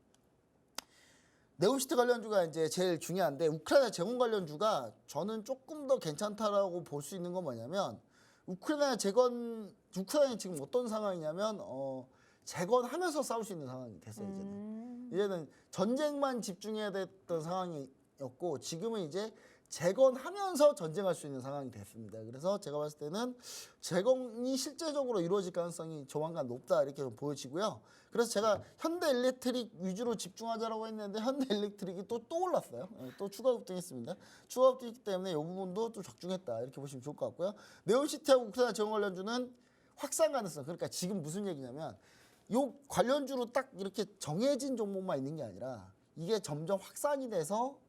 네옴시티 관련주가 이제 제일 중요한데 우크라이나 재건 관련주가 저는 조금 더 괜찮다라고 볼 수 있는 건 뭐냐면 우크라이나 지금 어떤 상황이냐면 재건하면서 싸울 수 있는 상황이 됐어요. 이제는 전쟁만 집중해야 됐던 상황이었고 지금은 이제 재건하면서 전쟁할 수 있는 상황이 됐습니다. 그래서 제가 봤을 때는 재건이 실제적으로 이루어질 가능성이 조만간 높다 이렇게 좀 보여지고요. 그래서 제가 현대일렉트릭 위주로 집중하자라고 했는데 현대일렉트릭이 또 올랐어요. 또 추가 급등했습니다. 추가 급등했기 때문에 이 부분도 좀 적중했다 이렇게 보시면 좋을 것 같고요. 네옴시티하고 우크라이나 재건 관련주는 확산 가능성. 그러니까 지금 무슨 얘기냐면 이 관련주로 딱 이렇게 정해진 종목만 있는 게 아니라 이게 점점 확산이 돼서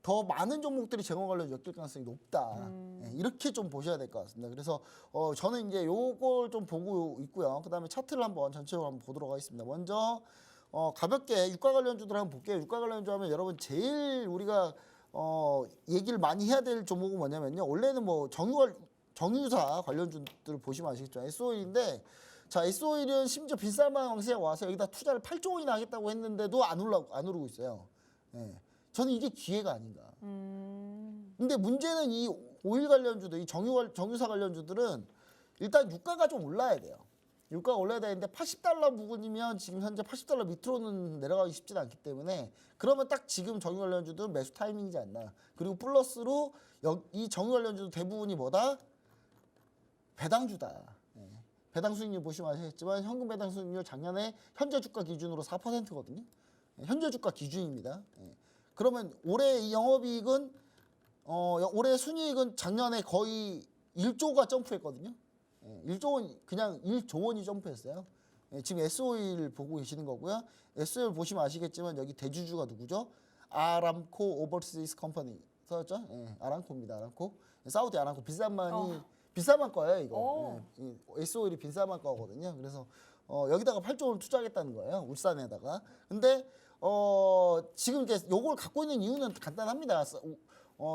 더 많은 종목들이 재건 관련주 엮일 가능성이 높다. 이렇게 좀 보셔야 될 것 같습니다. 그래서 저는 이제 요걸 좀 보고 있고요. 그다음에 차트를 한번 전체적으로 한번 보도록 하겠습니다. 먼저 가볍게 유가 관련주들 한번 볼게요. 유가 관련주 하면 여러분 제일 우리가 얘기를 많이 해야 될 종목은 뭐냐면요. 원래는 뭐 정유사 관련주들 보시면 아시겠죠. S-오일인데 자, S-오일은 심지어 빈쌀만 왕세가 와서 여기다 투자를 8조 원이나 하겠다고 했는데도 안 오르고 있어요. 저는 이게 기회가 아닌가. 근데 문제는 이 오일 관련주들, 이 정유사 관련주들은 일단 유가가 좀 올라야 돼요. 유가가 올라야 되는데 80달러 부근이면 지금 현재 80달러 밑으로는 내려가기 쉽지 않기 때문에 그러면 딱 지금 정유 관련주들은 매수 타이밍이지 않나. 그리고 플러스로 이 정유 관련주도 대부분이 뭐다? 배당주다. 배당 수익률 보시면 아시겠지만 현금 배당 수익률 작년에 현재 주가 기준으로 4%거든요. 현재 주가 기준입니다. 그러면 올해 이 영업이익은 올해 순이익은 작년에 거의 1조가 점프했거든요. 1조 원, 그냥 1조 원이 점프했어요. 지금 SOE를 보고 계시는 거고요. SOE를 보시면 아시겠지만 여기 대주주가 누구죠? 아람코 오버시스 컴퍼니 써졌죠? 아람코입니다. 아람코. 사우디 아람코 빈살만 거예요, 이거. SOE이 빈살만 거거든요. 그래서 여기다가 8조 원 투자하겠다는 거예요. 울산에다가. 근데 지금 이제 요걸 갖고 있는 이유는 간단합니다.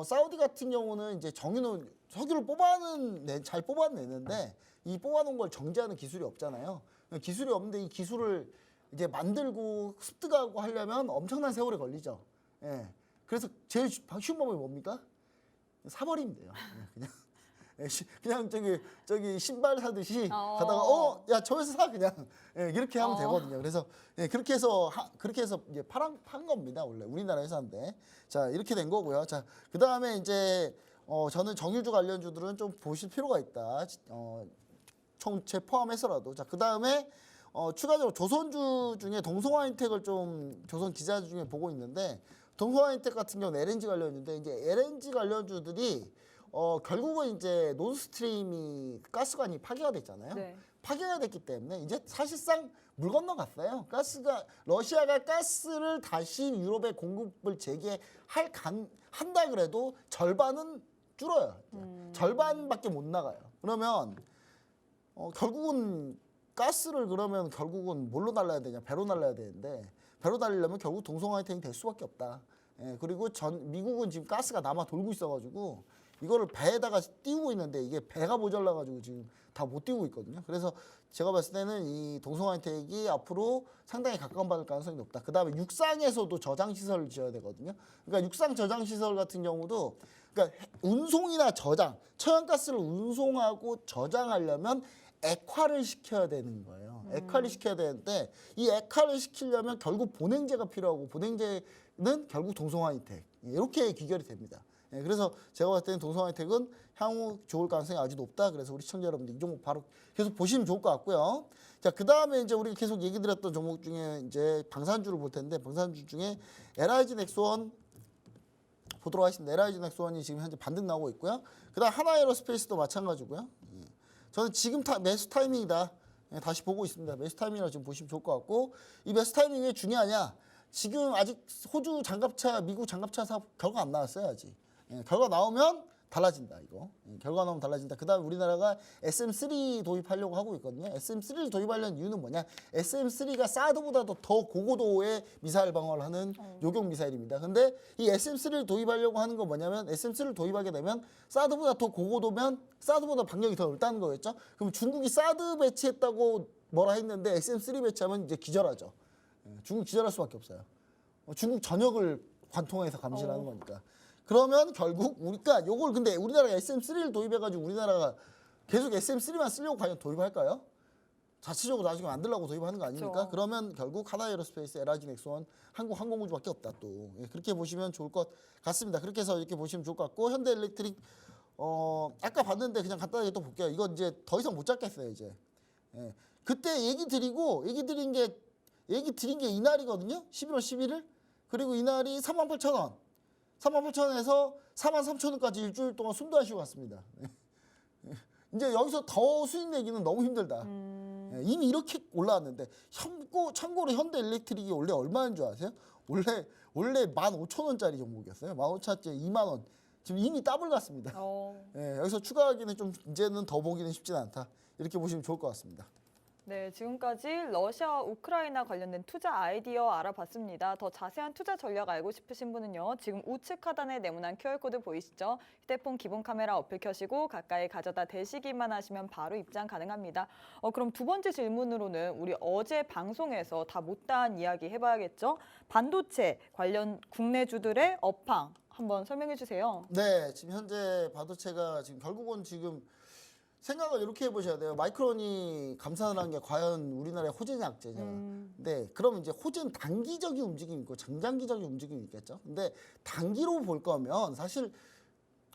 사우디 같은 경우는 이제 정유는 석유를 잘 뽑아내는데 이 뽑아놓은 걸 정제하는 기술이 없잖아요. 기술이 없는데 이 기술을 이제 만들고 습득하고 하려면 엄청난 세월이 걸리죠. 그래서 제일 쉬운 방법이 뭡니까? 사버리면 돼요. 그냥 저기 신발 사듯이 가다가 야 저기서 사 그냥 이렇게 하면 되거든요. 그래서 그렇게 해서 이제 판 겁니다. 원래 우리나라 회사인데 자 이렇게 된 거고요. 자 그다음에 이제 저는 정유주 관련주들은 좀 보실 필요가 있다. 총체 포함해서라도 자 그다음에 추가적으로 조선주 중에 동성화인텍을 좀 조선 기자주 중에 보고 있는데 동성화인텍 같은 경우는 LNG 관련인데 이제 LNG 관련주들이 결국은 이제 노스트림이 가스관이 파괴가 됐잖아요. 네. 파괴가 됐기 때문에 이제 사실상 물 건너갔어요. 러시아가 가스를 다시 유럽에 공급을 한다 그래도 절반은 줄어요. 절반밖에 못 나가요. 그러면 결국은 가스를 그러면 결국은 뭘로 날라야 되냐? 배로 날라야 되는데 배로 날리려면 결국 동성화인텍이 될 수밖에 없다. 그리고 미국은 지금 가스가 남아 돌고 있어가지고 이거를 배에다가 띄우고 있는데 이게 배가 모자라가지고 지금 다 못 띄우고 있거든요. 그래서 제가 봤을 때는 이 동성화인텍이 앞으로 상당히 각광받을 가능성이 높다. 그 다음에 육상에서도 저장시설을 지어야 되거든요. 그러니까 육상 저장시설 같은 경우도 그러니까 운송이나 천연가스를 운송하고 저장하려면 액화를 시켜야 되는 거예요. 액화를 시켜야 되는데 이 액화를 시키려면 결국 보냉제가 필요하고 보냉제는 결국 동성화인텍 이렇게 귀결이 됩니다. 그래서 제가 봤을 때는 동성화인텍은 향후 좋을 가능성이 아주 높다. 그래서 우리 시청자 여러분들 이 종목 바로 계속 보시면 좋을 것 같고요. 자, 그 다음에 이제 우리 계속 얘기 드렸던 종목 중에 이제 방산주를 볼 텐데 방산주 중에 LIG 넥스원 보도록 하겠습니다. LIG 넥스원이 지금 현재 반등 나오고 있고요. 그 다음 하나에어로스페이스도 마찬가지고요. 저는 지금 매수 타이밍이다. 다시 보고 있습니다. 매수 타이밍이라 지금 보시면 좋을 것 같고 이 매수 타이밍이 왜 중요하냐? 지금 아직 호주 장갑차, 미국 장갑차 사업 결과 안 나왔어요 아직. 결과 나오면 달라진다 이거. 결과 나오면 달라진다. 그다음에 우리나라가 SM3 도입하려고 하고 있거든요. SM3를 도입하려는 이유는 뭐냐? SM3가 사드보다도 더 고고도의 미사일 방어를 하는 요격 미사일입니다. 근데 이 SM3를 도입하려고 하는 건 뭐냐면 SM3를 도입하게 되면 사드보다 더 고고도면 사드보다 반경이 더 넓다는 거겠죠? 그럼 중국이 사드 배치했다고 뭐라 했는데 SM3 배치하면 이제 기절하죠. 중국 기절할 수밖에 없어요. 중국 전역을 관통해서 감시하는 거니까. 그러면 결국 요걸 근데 우리나라가 SM3를 도입해가지고 우리나라가 계속 SM3만 쓰려고 과연 도입할까요? 자체적으로 나중에 만들려고 도입하는 거 아닙니까? 그렇죠. 그러면 결국 하나에어로스페이스, LIG 넥스원, 한국항공우주밖에 없다 또. 그렇게 보시면 좋을 것 같습니다. 그렇게 해서 이렇게 보시면 좋을 것 같고 현대일렉트릭 아까 봤는데 그냥 간단하게 또 볼게요. 이건 이제 더 이상 못 잡겠어요 이제. 그때 얘기 드린 게 이날이거든요. 11월 11일. 그리고 이날이 38,000원. 38,000원에서 43,000원까지 일주일 동안 숨도 안 쉬고 갔습니다. 이제 여기서 더 수익 내기는 너무 힘들다. 이미 이렇게 올라왔는데 참고로 현대일렉트릭이 원래 얼마인 줄 아세요? 원래 15,000원짜리 종목이었어요. 15,000원짜리 2만 원. 지금 이미 더블 갔습니다. 여기서 추가하기는 좀 이제는 더 보기는 쉽지는 않다. 이렇게 보시면 좋을 것 같습니다. 네, 지금까지 러시아, 우크라이나 관련된 투자 아이디어 알아봤습니다. 더 자세한 투자 전략 알고 싶으신 분은요. 지금 우측 하단에 네모난 QR코드 보이시죠? 휴대폰 기본 카메라 어플 켜시고 가까이 가져다 대시기만 하시면 바로 입장 가능합니다. 그럼 두 번째 질문으로는 우리 어제 방송에서 다 못다한 이야기 해봐야겠죠? 반도체 관련 국내주들의 업황 한번 설명해 주세요. 네, 지금 현재 반도체가 지금 결국은 지금 생각을 이렇게 해보셔야 돼요. 마이크론이 감산을 한 게 과연 우리나라의 호재냐 악재냐. 네, 그러면 이제 호재는 단기적인 움직임이 있고 장기적인 움직임이 있겠죠. 근데 단기로 볼 거면 사실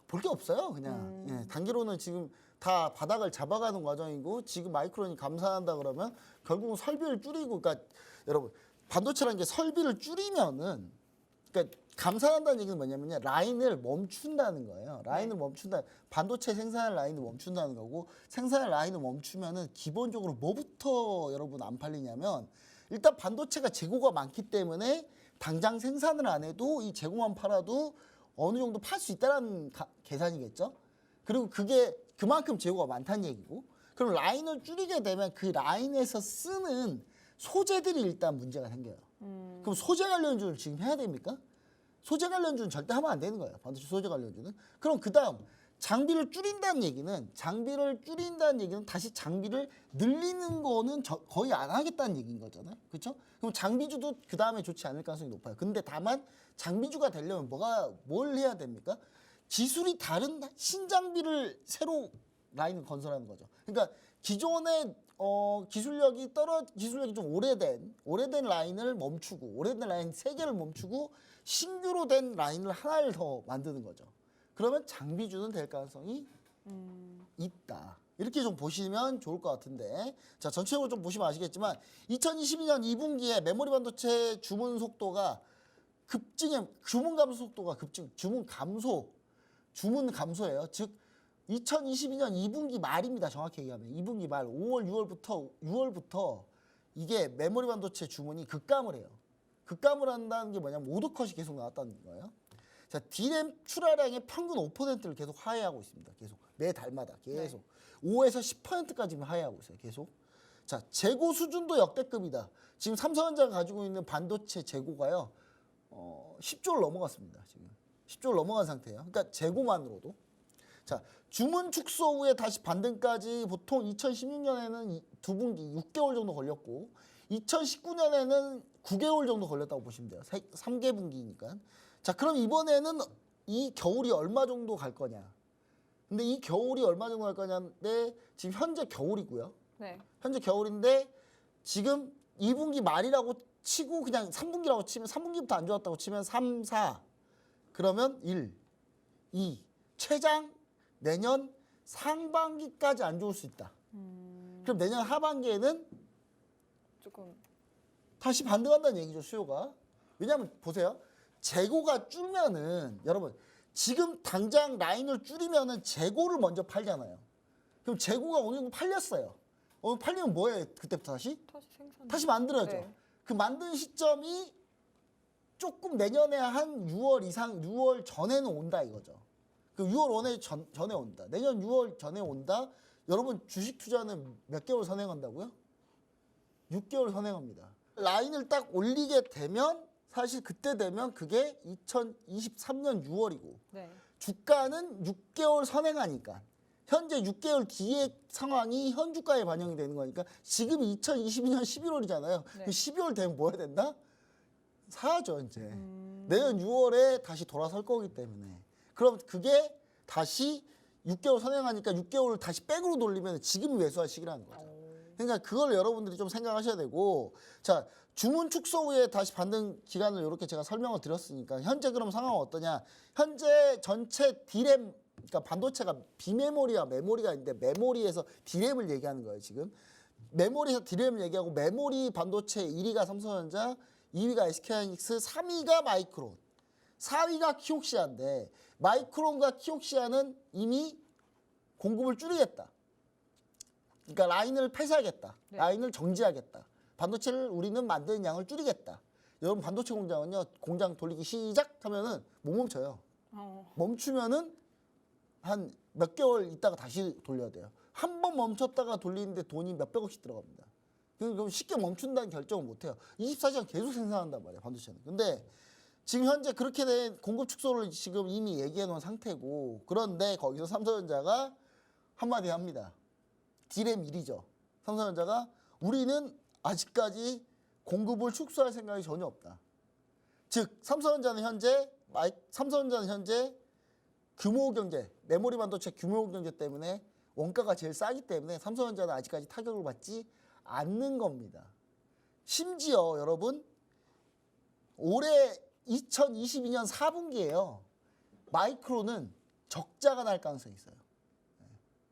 볼 게 없어요. 그냥 단기로는 지금 다 바닥을 잡아가는 과정이고 지금 마이크론이 감산한다 그러면 결국은 설비를 줄이고, 그러니까 여러분 반도체라는 게 설비를 줄이면은 그러니까 감산한다는 얘기는 뭐냐면요. 라인을 멈춘다는 거예요. 라인을 멈춘다. 반도체 생산 라인을 멈춘다는 거고 생산 라인을 멈추면은 기본적으로 뭐부터 여러분 안 팔리냐면 일단 반도체가 재고가 많기 때문에 당장 생산을 안 해도 이 재고만 팔아도 어느 정도 팔 수 있다는 계산이겠죠. 그리고 그게 그만큼 재고가 많다는 얘기고 그럼 라인을 줄이게 되면 그 라인에서 쓰는 소재들이 일단 문제가 생겨요. 그럼 소재 관련주를 지금 해야 됩니까? 소재 관련주는 절대 하면 안 되는 거예요. 반도체 소재 관련주는. 그럼 그다음 장비를 줄인다는 얘기는 다시 장비를 늘리는 거는 거의 안 하겠다는 얘기인 거잖아요. 그렇죠? 그럼 장비주도 그다음에 좋지 않을 가능성이 높아요. 근데 다만 장비주가 되려면 뭘 해야 됩니까? 기술이 다른 신장비를 새로 라인을 건설하는 거죠. 그러니까 기존의 기술력이 좀 오래된 라인을 멈추고 오래된 라인 3개를 멈추고 신규로 된 라인을 하나를 더 만드는 거죠. 그러면 장비주는 될 가능성이 있다. 이렇게 좀 보시면 좋을 것 같은데 자 전체적으로 좀 보시면 아시겠지만 2022년 2분기에 메모리 반도체 주문 감소예요. 즉 2022년 2분기 말입니다. 정확히 얘기하면 2분기 말 5월 6월부터 이게 메모리 반도체 주문이 급감을 해요. 급감을 한다는 게 뭐냐면 오더컷이 계속 나왔다는 거예요. 자, D램 출하량의 평균 5%를 계속 하회하고 있습니다. 계속 매 달마다 계속 5에서 10%까지 하회하고 있어요. 계속. 자, 재고 수준도 역대급이다. 지금 삼성전자가 가지고 있는 반도체 재고가요. 10조를 넘어갔습니다. 지금 10조를 넘어간 상태예요. 그러니까 재고만으로도. 자, 주문 축소 후에 다시 반등까지 보통 2016년에는 2분기 6개월 정도 걸렸고 2019년에는 9개월 정도 걸렸다고 보시면 돼요. 3개 분기니까. 자, 그럼 이번에는 이 겨울이 얼마 정도 갈 거냐. 근데 이 겨울이 얼마 정도 갈 거냐인데 지금 현재 겨울이고요. 네. 현재 겨울인데 지금 2분기 말이라고 치고 그냥 3분기라고 치면 3분기부터 안 좋았다고 치면 3, 4 그러면 1, 2 최장 내년 상반기까지 안 좋을 수 있다. 그럼 내년 하반기에는 조금 다시 반등한다는 얘기죠. 수요가. 왜냐하면 보세요. 재고가 줄면은 여러분 지금 당장 라인을 줄이면은 재고를 먼저 팔잖아요. 그럼 재고가 어느 정도 팔렸어요. 팔리면 뭐해? 그때부터 다시 만들어야죠. 네. 그 만든 시점이 조금 내년에 한 6월 전에는 온다 이거죠. 그 6월 전에 온다. 내년 6월 전에 온다. 여러분 주식 투자는 몇 개월 선행한다고요? 6개월 선행합니다. 라인을 딱 올리게 되면 사실 그때 되면 그게 2023년 6월이고 네. 주가는 6개월 선행하니까 현재 6개월 뒤의 상황이 현 주가에 반영이 되는 거니까 지금이 2022년 11월이잖아요. 네. 12월 되면 뭐 해야 된다? 사야죠 이제. 내년 6월에 다시 돌아설 거기 때문에. 그럼 그게 다시 6개월 선행하니까 6개월을 다시 백으로 돌리면 지금 매수할 시기라는 거죠. 그러니까 그걸 여러분들이 좀 생각하셔야 되고 자 주문 축소 후에 다시 반등 기간을 이렇게 제가 설명을 드렸으니까 현재 그럼 상황은 어떠냐. 현재 전체 D램 그러니까 반도체가 비메모리와 메모리가 있는데 메모리에서 D램을 얘기하는 거예요 지금. 메모리에서 D램을 얘기하고 메모리 반도체 1위가 삼성전자 2위가 SK하이닉스 3위가 마이크론 4위가 키옥시아인데 마이크론과 키옥시아는 이미 공급을 줄이겠다. 그러니까 라인을 폐쇄하겠다. 네. 라인을 정지하겠다. 반도체를 우리는 만드는 양을 줄이겠다. 여러분 반도체 공장은요. 공장 돌리기 시작하면은 못 멈춰요. 멈추면은 한 몇 개월 있다가 다시 돌려야 돼요. 한 번 멈췄다가 돌리는데 돈이 몇백억씩 들어갑니다. 그럼 쉽게 멈춘다는 결정을 못 해요. 24시간 계속 생산한단 말이에요. 반도체는. 근데 지금 현재 그렇게 된 공급 축소를 지금 이미 얘기해 놓은 상태고 그런데 거기서 삼성전자가 한마디 합니다. D램 1위죠. 삼성전자가 우리는 아직까지 공급을 축소할 생각이 전혀 없다. 즉 삼성전자는 현재 규모 경제, 메모리 반도체 규모 경제 때문에 원가가 제일 싸기 때문에 삼성전자는 아직까지 타격을 받지 않는 겁니다. 심지어 여러분 올해 2022년 4분기에요. 마이크론은 적자가 날 가능성이 있어요.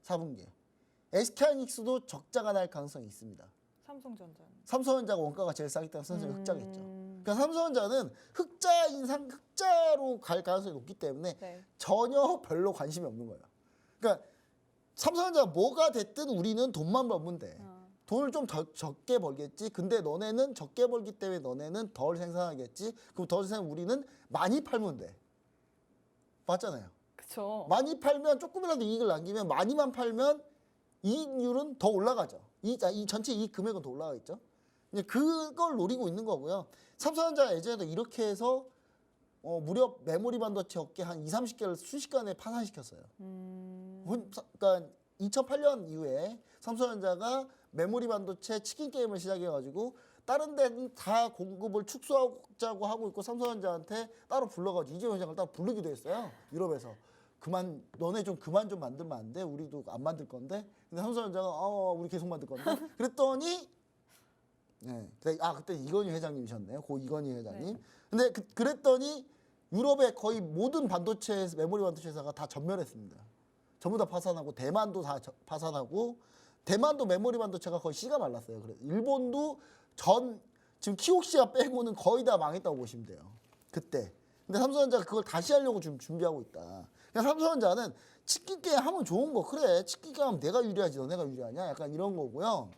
4분기에. SK하이닉스도 적자가 날 가능성이 있습니다. 삼성전자는. 삼성전자가 원가가 제일 싸기 때문에 삼성전자 흑자겠죠. 그러니까 삼성전자는 흑자 인상, 흑자로 갈 가능성이 높기 때문에 네. 전혀 별로 관심이 없는 거예요. 그러니까 삼성전자가 뭐가 됐든 우리는 돈만 벌면 돼. 돈을 좀 적게 벌겠지. 근데 너네는 적게 벌기 때문에 너네는 덜 생산하겠지. 그럼 덜 생산 우리는 많이 팔면 돼. 맞잖아요. 그렇죠. 많이 팔면 조금이라도 이익을 남기면 많이만 팔면 이익률은 더 올라가죠. 이 전체 이익 금액은 더 올라가겠죠. 이제 그걸 노리고 있는 거고요. 삼성전자가 예전에도 이렇게 해서 무려 메모리 반도체 업계 한 20-30개를 순식간에 파산시켰어요. 그러니까 2008년 이후에 삼성전자가 메모리 반도체 치킨 게임을 시작해가지고 다른 데는 다 공급을 축소하자고 하고 있고 삼성전자한테 따로 불러가지고 이재용 회장을 따로 부르기도 했어요. 유럽에서. 너네 좀 그만 좀 만들면 안 돼? 우리도 안 만들 건데. 근데 삼성전자가 우리 계속 만들 건데. 그랬더니 그때 이건희 회장님이셨네요. 고 이건희 회장님. 네. 근데 그랬더니 유럽의 거의 모든 반도체 메모리 반도체 회사가 다 전멸했습니다. 전부 다 파산하고 대만도 다 파산하고 대만도 메모리 반도체가 거의 씨가 말랐어요. 그래 일본도 지금 키옥시아 빼고는 거의 다 망했다고 보시면 돼요. 그때. 근데 삼성전자가 그걸 다시 하려고 지금 준비하고 있다. 그냥 삼성전자는 치킨 게임 하면 좋은 거 그래. 치킨 게임 하면 내가 유리하지 너네가 유리하냐? 약간 이런 거고요.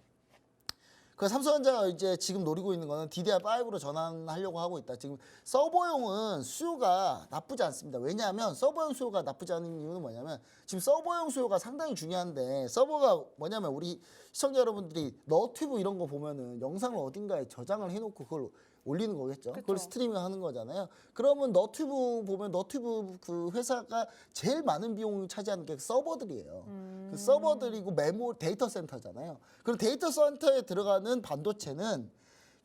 그 삼성전자가 이제 지금 노리고 있는 거는 DDR5로 전환하려고 하고 있다. 지금 서버용은 수요가 나쁘지 않습니다. 왜냐하면 서버용 수요가 나쁘지 않은 이유는 뭐냐면 지금 서버용 수요가 상당히 중요한데 서버가 뭐냐면 우리 시청자 여러분들이 너튜브 이런 거 보면은 영상을 어딘가에 저장을 해놓고 그걸 올리는 거겠죠. 그걸 스트리밍 하는 거잖아요. 그러면 너튜브 보면 너튜브 그 회사가 제일 많은 비용을 차지하는 게 서버들이에요. 그 서버들이고 데이터 센터잖아요. 그럼 데이터 센터에 들어가는 반도체는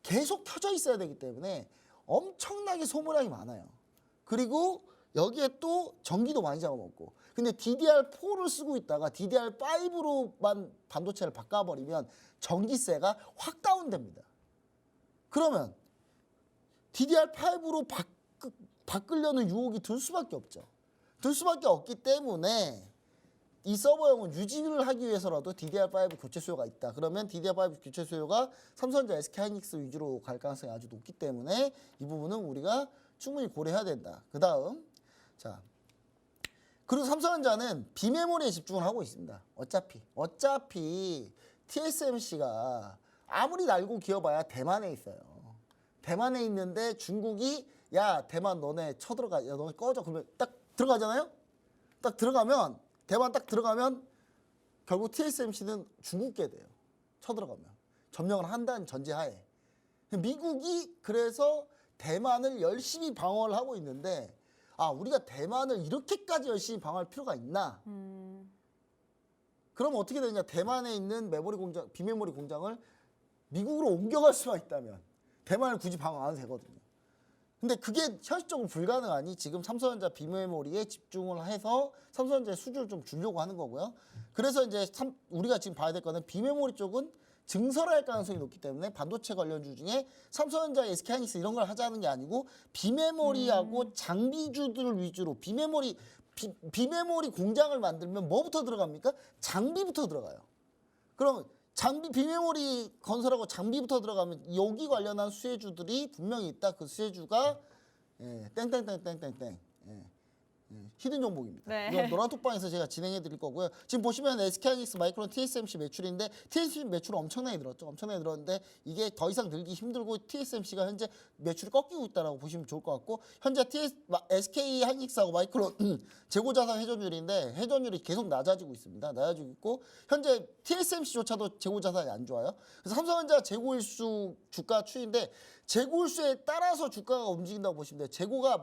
계속 켜져 있어야 되기 때문에 엄청나게 소모량이 많아요. 그리고 여기에 또 전기도 많이 잡아먹고. 근데 DDR4를 쓰고 있다가 DDR5로만 반도체를 바꿔버리면 전기세가 확 다운됩니다. 그러면 DDR5로 바꾸려는 유혹이 들 수밖에 없죠. 들 수밖에 없기 때문에 이 서버용은 유지를 하기 위해서라도 DDR5 교체 수요가 있다. 그러면 DDR5 교체 수요가 삼성전자, SK하이닉스 위주로 갈 가능성이 아주 높기 때문에 이 부분은 우리가 충분히 고려해야 된다. 그 다음 그리고 삼성전자는 비메모리에 집중을 하고 있습니다. 어차피 TSMC가 아무리 날고 기어봐야 대만에 있어요. 대만에 있는데 중국이 야 대만 너네 쳐들어가 야 너네 꺼져 그러면 딱 들어가잖아요. 딱 들어가면 대만 딱 들어가면 결국 TSMC는 중국게 돼요. 쳐들어가면 점령을 한다는 전제하에 미국이 그래서 대만을 열심히 방어를 하고 있는데 우리가 대만을 이렇게까지 열심히 방어할 필요가 있나? 그럼 어떻게 되느냐? 대만에 있는 비메모리 공장을 미국으로 옮겨갈 수만 있다면 대만을 굳이 방어 안 해도 되거든요. 근데 그게 현실적으로 불가능하니 지금 삼성전자 비메모리에 집중을 해서 삼성전자의 수주를 좀 주려고 하는 거고요. 그래서 이제 우리가 지금 봐야 될 거는 비메모리 쪽은 증설할 가능성이 높기 때문에 반도체 관련주 중에 삼성전자, SK하이닉스 이런 걸 하자는 게 아니고 비메모리하고 장비주들 위주로 비메모리 공장을 만들면 뭐부터 들어갑니까? 장비부터 들어가요. 그럼 비메모리 건설하고 장비부터 들어가면 여기 관련한 수혜주들이 분명히 있다. 그 수혜주가 땡땡땡땡땡땡 히든 종목입니다. 네. 이건 노란톡방에서 제가 진행해 드릴 거고요. 지금 보시면 SK하이닉스, 마이크론, TSMC 매출인데 TSMC 매출은 엄청나게 늘었죠. 엄청나게 늘었는데 이게 더 이상 늘기 힘들고 TSMC가 현재 매출이 꺾이고 있다라고 보시면 좋을 것 같고 현재 SK하이닉스하고 마이크론 재고자산 회전율인데 회전율이 계속 낮아지고 있습니다. 낮아지고 있고 현재 TSMC조차도 재고자산이 안 좋아요. 그래서 삼성전자 재고일수 주가 추이인데 재고일수에 따라서 주가가 움직인다고 보시면 돼요. 재고가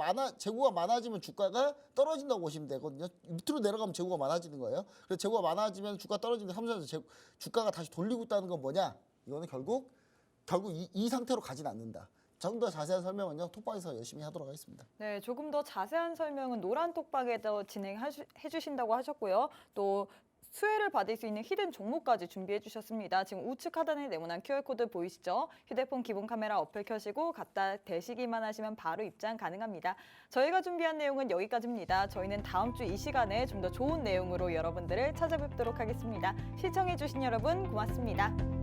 많아지면 주가가 떨어진다고 보시면 되거든요. 밑으로 내려가면 재고가 많아지는 거예요. 그래서 재고가 많아지면 주가 떨어지는데 삼성전자 주가가 다시 돌리고 있다는 건 뭐냐? 이거는 결국 이 상태로 가진 않는다. 좀 더 자세한 설명은요 톡방에서 열심히 하도록 하겠습니다. 네, 조금 더 자세한 설명은 노란 톡방에서 진행해 주신다고 하셨고요. 또 수혜를 받을 수 있는 히든 종목까지 준비해 주셨습니다. 지금 우측 하단에 네모난 QR코드 보이시죠? 휴대폰 기본 카메라 어플 켜시고 갖다 대시기만 하시면 바로 입장 가능합니다. 저희가 준비한 내용은 여기까지입니다. 저희는 다음 주 이 시간에 좀 더 좋은 내용으로 여러분들을 찾아뵙도록 하겠습니다. 시청해 주신 여러분 고맙습니다.